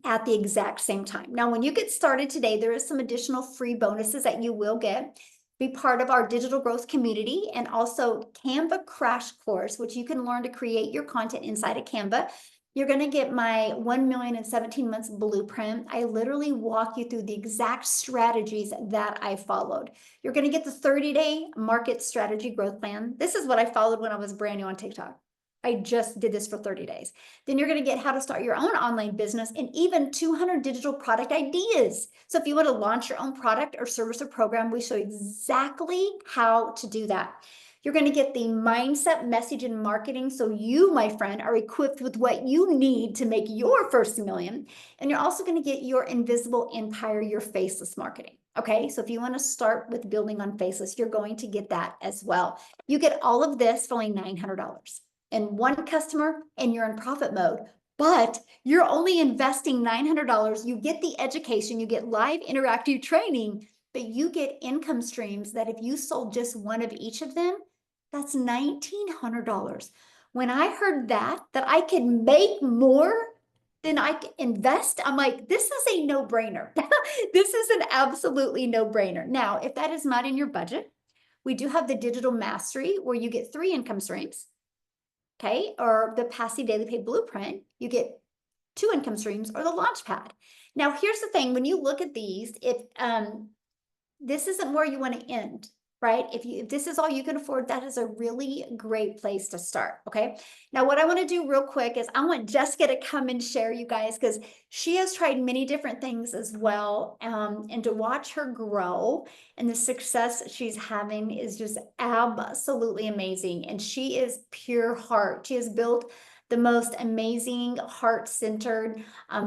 at the exact same time. Now, when you get started today, there is some additional free bonuses that you will get. Be part of our digital growth community, and also Canva crash course, which you can learn to create your content inside of Canva. You're going to get my 1 million in 17 months blueprint. I literally walk you through the exact strategies that I followed. You're going to get the 30-day market strategy growth plan. This is what I followed when I was brand new on TikTok. I just did this for 30 days. Then you're going to get how to start your own online business and even 200 digital product ideas. So if you want to launch your own product or service or program, we show you exactly how to do that. You're going to get the mindset, message, and marketing. So you, my friend, are equipped with what you need to make your first million. And you're also going to get your invisible empire, your faceless marketing. Okay, so if you want to start with building on faceless, you're going to get that as well. You get all of this for only $900. And 1 customer, and you're in profit mode, but you're only investing $900. You get the education, you get live interactive training, but you get income streams that if you sold just 1 of each of them, that's $1,900. When I heard that I could make more than I can invest, I'm like, this is a no-brainer. This is an absolutely no-brainer. Now, if that is not in your budget, we do have the digital mastery where you get 3 income streams. Okay, or the passive daily pay blueprint, you get 2 income streams, or the launch pad. Now, here's the thing, when you look at these, if this isn't where you want to end, right? If this is all you can afford, that is a really great place to start. Okay. Now, what I want to do real quick is I want Jessica to come and share, you guys, because she has tried many different things as well. And to watch her grow and the success she's having is just absolutely amazing. And she is pure heart. She has built the most amazing, heart-centered,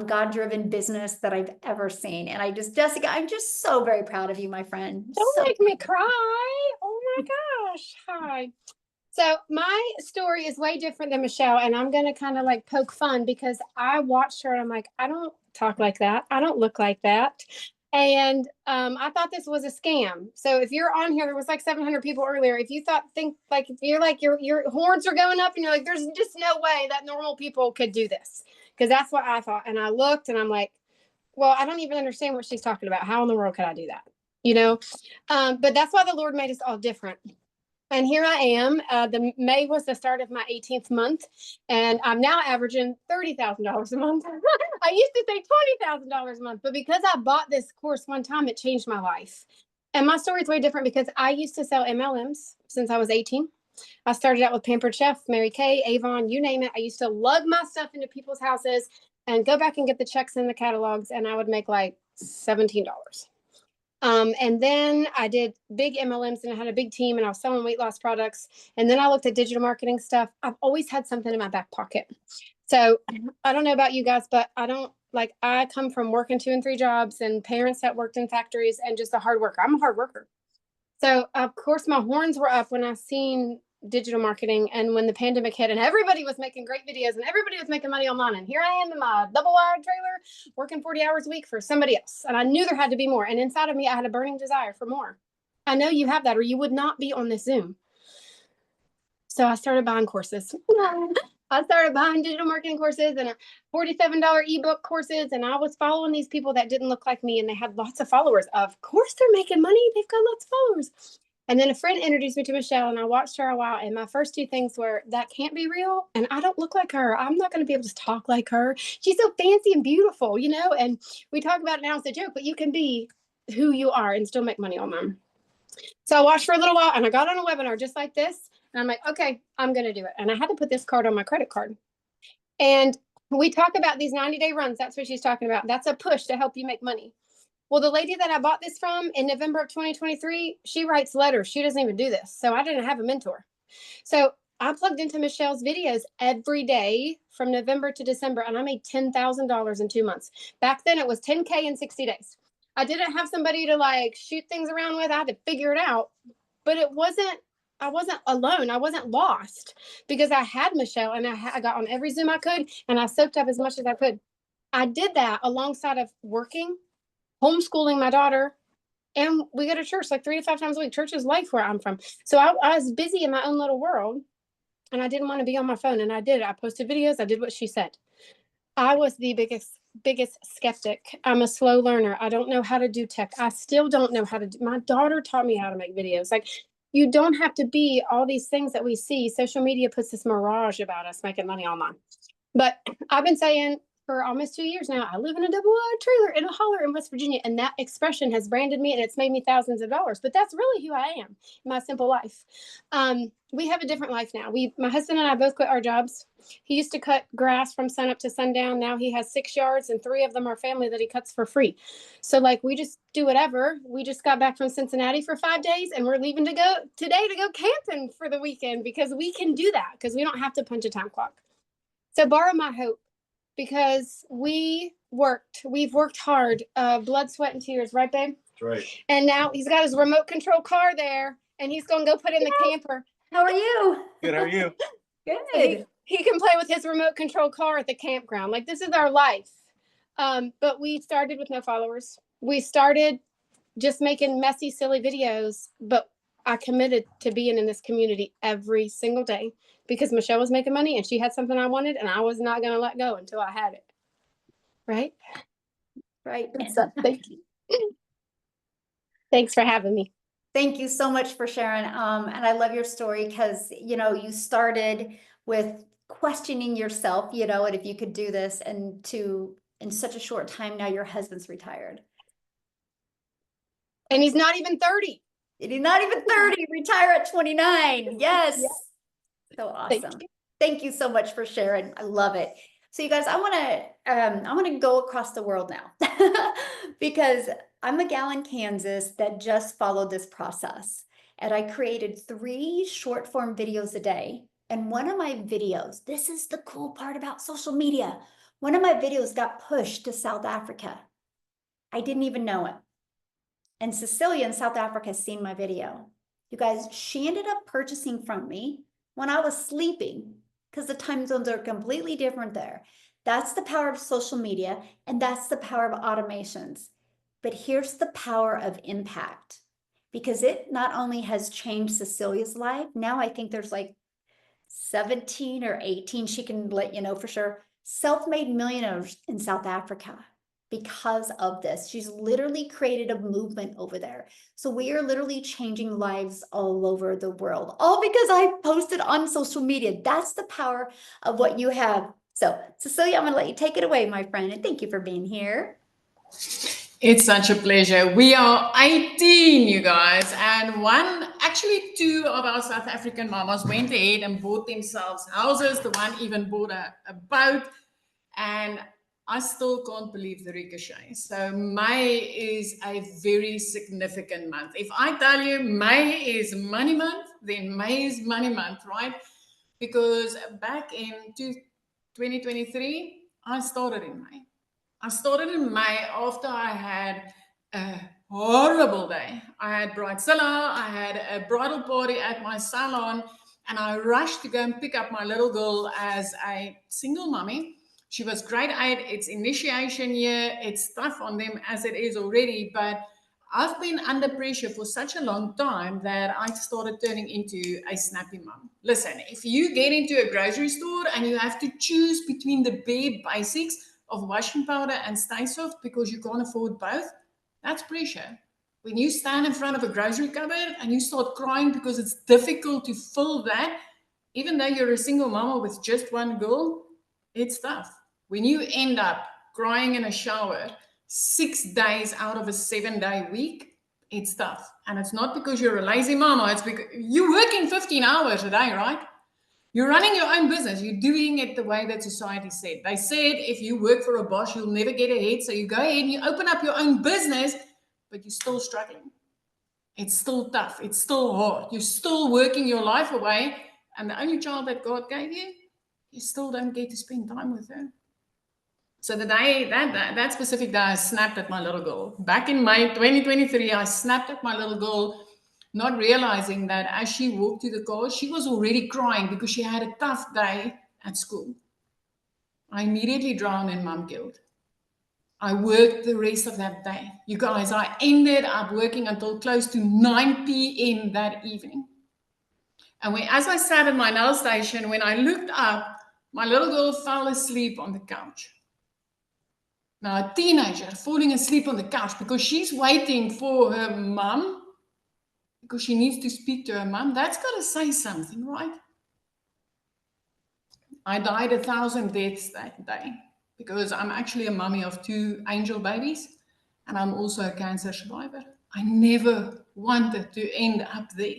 God-driven business that I've ever seen. And Jessica, I'm just so very proud of you, my friend. Don't So make me cry. Oh my gosh. Hi. So my story is way different than Michelle, and I'm going to kind of like poke fun because I watched her and I'm like, I don't talk like that. I don't look like that. And I thought this was a scam. So if you're on here, there was like 700 people earlier. If you think like, if you're like, your horns are going up and you're like, there's just no way that normal people could do this. Because that's what I thought. And I looked and I'm like, well, I don't even understand what she's talking about. How in the world could I do that? You know? But that's why the Lord made us all different. And here I am. The May was the start of my 18th month, and I'm now averaging $30,000 a month. I used to say $20,000 a month, but because I bought this course one time, it changed my life. And my story is way different because I used to sell MLMs since I was 18. I started out with Pampered Chef, Mary Kay, Avon, you name it. I used to lug my stuff into people's houses and go back and get the checks in the catalogs, and I would make like $17. And then I did big MLMs and I had a big team and I was selling weight loss products. And then I looked at digital marketing stuff. I've always had something in my back pocket. So I don't know about you guys, but I come from working 2 and 3 jobs and parents that worked in factories and just a hard worker. I'm a hard worker. So of course my horns were up when I seen digital marketing and when the pandemic hit and everybody was making great videos and everybody was making money online. And here I am in my double wide trailer working 40 hours a week for somebody else. And I knew there had to be more. And inside of me, I had a burning desire for more. I know you have that or you would not be on this Zoom. So I started buying courses. I started buying digital marketing courses and $47 ebook courses. And I was following these people that didn't look like me and they had lots of followers. Of course, they're making money. They've got lots of followers. And then a friend introduced me to Michelle and I watched her a while. And my first 2 things were, that can't be real. And I don't look like her. I'm not going to be able to talk like her. She's so fancy and beautiful, you know, and we talk about it now as a joke, but you can be who you are and still make money on them. So I watched for a little while and I got on a webinar just like this. And I'm like, okay, I'm going to do it. And I had to put this card on my credit card. And we talk about these 90-day runs. That's what she's talking about. That's a push to help you make money. Well, the lady that I bought this from in November of 2023, she writes letters. She doesn't even do this. So I didn't have a mentor. So I plugged into Michelle's videos every day from November to December, and I made $10,000 in 2 months. Back then it was 10K in 60 days. I didn't have somebody to like shoot things around with. I had to figure it out, but I wasn't alone. I wasn't lost because I had Michelle and I got on every Zoom I could and I soaked up as much as I could. I did that alongside of working, homeschooling my daughter, and we go to church like 3 to 5 times a week. Church is life where I'm from. So I was busy in my own little world and I didn't want to be on my phone. And I did. I posted videos. I did what she said. I was the biggest skeptic. I'm a slow learner. I don't know how to do tech. I still don't know how to do. My daughter taught me how to make videos. Like, you don't have to be all these things that we see. Social media puts this mirage about us making money online. But I've been saying for almost 2 years now, I live in a double wide trailer in a holler in West Virginia. And that expression has branded me and it's made me thousands of dollars. But that's really who I am in my simple life. We have a different life now. My husband and I both quit our jobs. He used to cut grass from sunup to sundown. Now he has 6 yards and 3 of them are family that he cuts for free. So like we just do whatever. We just got back from Cincinnati for 5 days and we're leaving to go today to go camping for the weekend because we can do that because we don't have to punch a time clock. So borrow my hope because we've worked hard, blood, sweat, and tears, right, babe? That's right. And now he's got his remote control car there and he's going to go put in the camper. how are you? Good. How are you? Good. He can play with his remote control car at the campground. Like, this is our life. But we started with no followers. We started just making messy, silly videos. But I committed to being in this community every single day because Michelle was making money and she had something I wanted and I was not going to let go until I had it. Right? Right. So, thank you. Thanks for having me. Thank you so much for sharing. And I love your story because, you know, you started with questioning yourself, you know, and if you could do this and in such a short time, now your husband's retired. And he's not even 30. And he's not even 30, retire at 29. Yes. So awesome. Thank you so much for sharing. I love it. So you guys, I want to go across the world now because I'm a gal in Kansas that just followed this process. And I created 3 short form videos a day And one of my videos, this is the cool part about social media. One of my videos got pushed to South Africa. I didn't even know it. And Cecilia in South Africa has seen my video. You guys, she ended up purchasing from me when I was sleeping because the time zones are completely different there. That's the power of social media, and that's the power of automations. But here's the power of impact, because it not only has changed Cecilia's life, now I think there's like 17 or 18, she can let you know for sure, self-made millionaires in South Africa because of this. She's literally created a movement over there. So we are literally changing lives all over the world, all because I posted on social media. That's the power of what you have. So Cecilia, I'm gonna let you take it away, my friend, and thank you for being here. It's such a pleasure. We are 18, you guys, and actually two of our South African mamas went ahead and bought themselves houses. The one even bought a boat, and I still can't believe the ricochet. So May is a very significant month. If I tell you May is money month, then May is money month, right? Because back in 2023, I started in May. I started in May after I had a horrible day. I had bridezilla, I had a bridal party at my salon, and I rushed to go and pick up my little girl as a single mommy. She was grade 8, it's initiation year, it's tough on them as it is already, but I've been under pressure for such a long time that I started turning into a snappy mom. Listen, if you get into a grocery store and you have to choose between the bare basics of washing powder and Stay Soft because you can't afford both, that's pressure. When you stand in front of a grocery cupboard and you start crying because it's difficult to fill that, even though you're a single mama with just one girl, it's tough. When you end up crying in a shower 6 days out of a 7-day week, it's tough. And it's not because you're a lazy mama, it's because you're working 15 hours a day, right? You're running your own business. You're doing it the way that society said. They said if you work for a boss, you'll never get ahead. So you go ahead and you open up your own business, but you're still struggling. It's still tough. It's still hard. You're still working your life away. And the only child that God gave you, you still don't get to spend time with her. So the day, that specific day, I snapped at my little girl. Back in May 2023, I snapped at my little girl, not realizing that as she walked to the car, she was already crying because she had a tough day at school. I immediately drowned in mom guilt. I worked the rest of that day. You guys, I ended up working until close to 9 p.m. that evening. And as I sat at my nail station, when I looked up, my little girl fell asleep on the couch. Now, a teenager falling asleep on the couch because she's waiting for her mom, because she needs to speak to her mom, that's got to say something, right? I died 1,000 deaths that day because I'm actually a mommy of 2 angel babies, and I'm also a cancer survivor. I never wanted to end up there.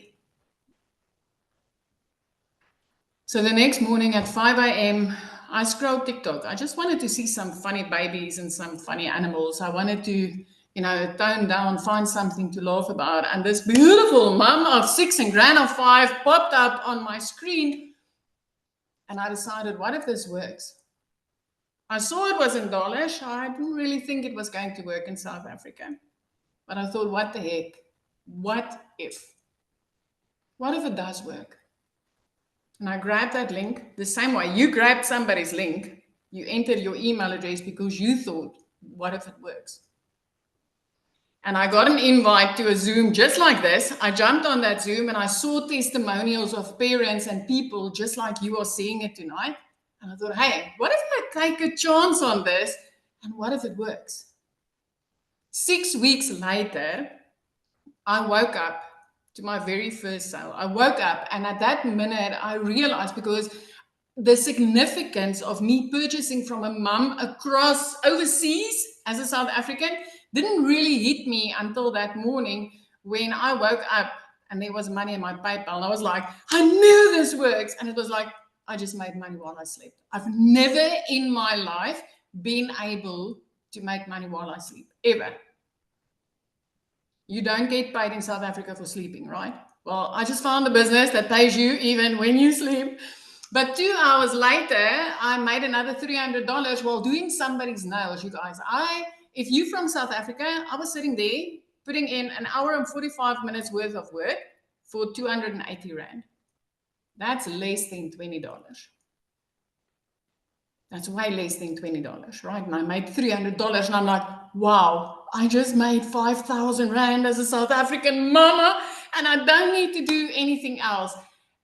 So the next morning at 5 a.m., I scrolled TikTok. I just wanted to see some funny babies and some funny animals. I wanted to, tone down, find something to laugh about. And this beautiful mom of 6 and grand of 5 popped up on my screen. And I decided, what if this works? I saw it was in Dalish. I didn't really think it was going to work in South Africa. But I thought, what the heck? What if? What if it does work? And I grabbed that link the same way you grabbed somebody's link. You entered your email address because you thought, what if it works? And I got an invite to a Zoom just like this. I jumped on that Zoom and I saw testimonials of parents and people just like you are seeing it tonight. And I thought, hey, what if I take a chance on this? And what if it works? 6 weeks later, I woke up to my very first sale. I woke up and at that minute I realized, because the significance of me purchasing from a mum across overseas as a South African didn't really hit me until that morning when I woke up and there was money in my PayPal. And I was like, I knew this works. And it was like, I just made money while I slept. I've never in my life been able to make money while I sleep, ever. You don't get paid in South Africa for sleeping, right? Well, I just found a business that pays you even when you sleep. But 2 hours later, I made another $300 while doing somebody's nails, you guys. If you're from South Africa, I was sitting there putting in an hour and 45 minutes worth of work for 280 Rand. That's less than $20. That's way less than $20, right? And I made $300 and I'm like, wow, I just made 5,000 Rand as a South African mama and I don't need to do anything else.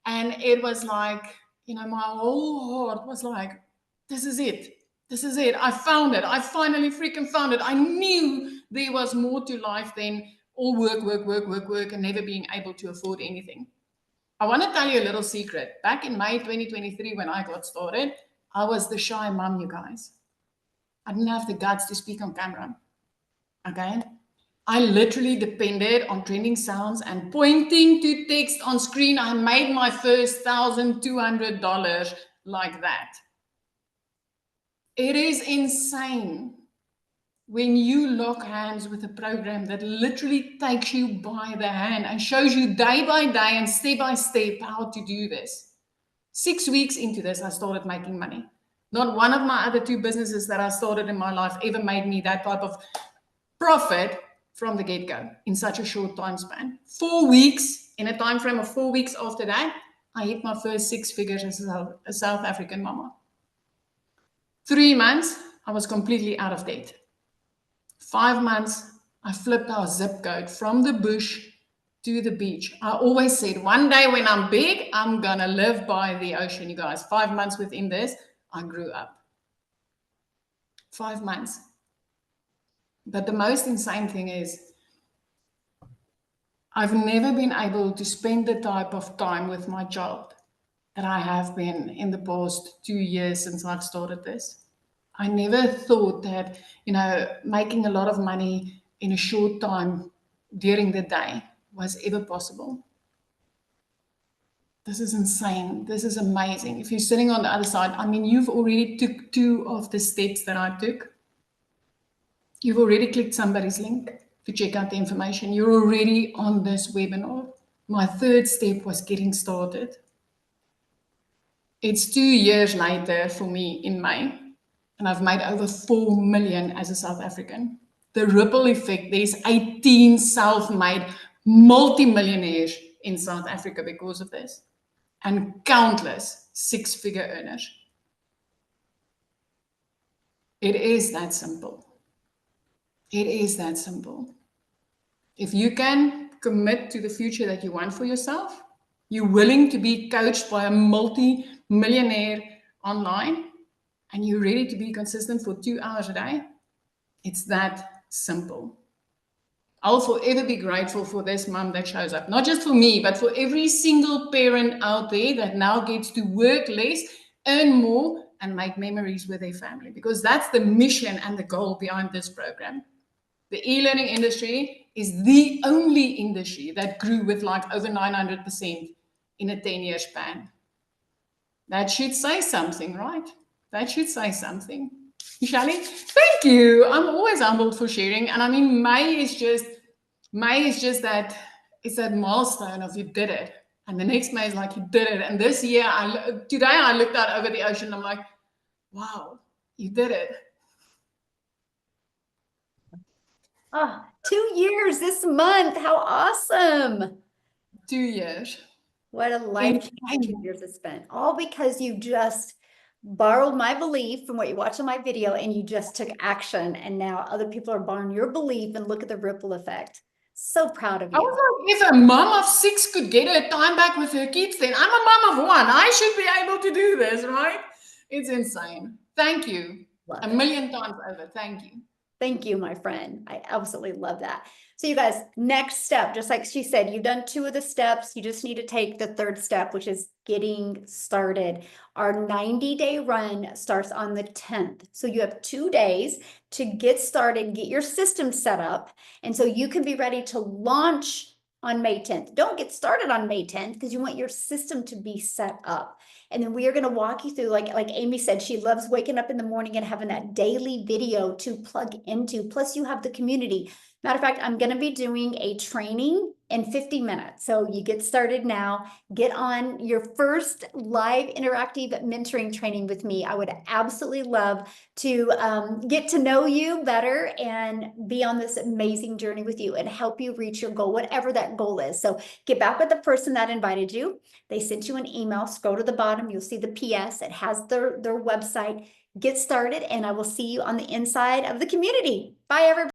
And it was like, my whole heart was like, this is it. This is it. I found it. I finally freaking found it. I knew there was more to life than all work, and never being able to afford anything. I want to tell you a little secret. Back in May 2023, when I got started, I was the shy mom, you guys. I didn't have the guts to speak on camera. Okay? I literally depended on trending sounds and pointing to text on screen. I made my first $1,200 like that. It is insane when you lock hands with a program that literally takes you by the hand and shows you day by day and step by step how to do this. 6 weeks into this, I started making money. Not one of my other 2 businesses that I started in my life ever made me that type of profit from the get-go in such a short time span. 4 weeks, in a time frame of 4 weeks after that, I hit my first 6 figures as a South African mama. 3 months, I was completely out of debt. 5 months, I flipped our zip code from the bush to the beach. I always said, one day when I'm big, I'm going to live by the ocean, you guys. 5 months within this, I grew up. 5 months. But the most insane thing is, I've never been able to spend the type of time with my job that I have been in the past 2 years since I've started this. I never thought that, making a lot of money in a short time during the day was ever possible. This is insane. This is amazing. If you're sitting on the other side, you've already took 2 of the steps that I took. You've already clicked somebody's link to check out the information. You're already on this webinar. My 3rd step was getting started. It's 2 years later for me in May, and I've made over 4 million as a South African. The ripple effect, there's 18 self-made multi-millionaires in South Africa because of this, and countless 6-figure earners. It is that simple. It is that simple. If you can commit to the future that you want for yourself, you're willing to be coached by a multi-millionaire online, and you're ready to be consistent for 2 hours a day, it's that simple. I'll forever be grateful for this mom that shows up, not just for me, but for every single parent out there that now gets to work less, earn more, and make memories with their family, because that's the mission and the goal behind this program. The e-learning industry is the only industry that grew with like over 900% in a 10-year span. That should say something, right? That should say something. Shally, thank you. I'm always humbled for sharing. And May is just that, it's that milestone of you did it. And the next May is like, you did it. And this year, today I looked out over the ocean. I'm like, wow, you did it. Oh, 2 years this month. How awesome. 2 years. What a life-changing 2 years it's been. All because you just borrowed my belief from what you watched on my video and you just took action. And now other people are borrowing your belief, and look at the ripple effect. So proud of you. I was like, if a mom of 6 could get her time back with her kids, then I'm a mom of 1. I should be able to do this, right? It's insane. Thank you. Love a it. million times over. Thank you. Thank you, my friend. I absolutely love that. So you guys, next step, just like she said, you've done 2 of the steps. You just need to take the 3rd step, which is getting started. Our 90-day run starts on the 10th. So you have 2 days to get started, get your system set up. And so you can be ready to launch on May 10th. Don't get started on May 10th because you want your system to be set up. And then we are going to walk you through, like Amy said, she loves waking up in the morning and having that daily video to plug into. Plus you have the community. Matter of fact, I'm going to be doing a training in 50 minutes. So you get started now, get on your first live interactive mentoring training with me. I would absolutely love to get to know you better and be on this amazing journey with you and help you reach your goal, whatever that goal is. So get back with the person that invited you. They sent you an email, scroll to the bottom, you'll see the PS. It has their website. Get started, and I will see you on the inside of the community. Bye, everybody.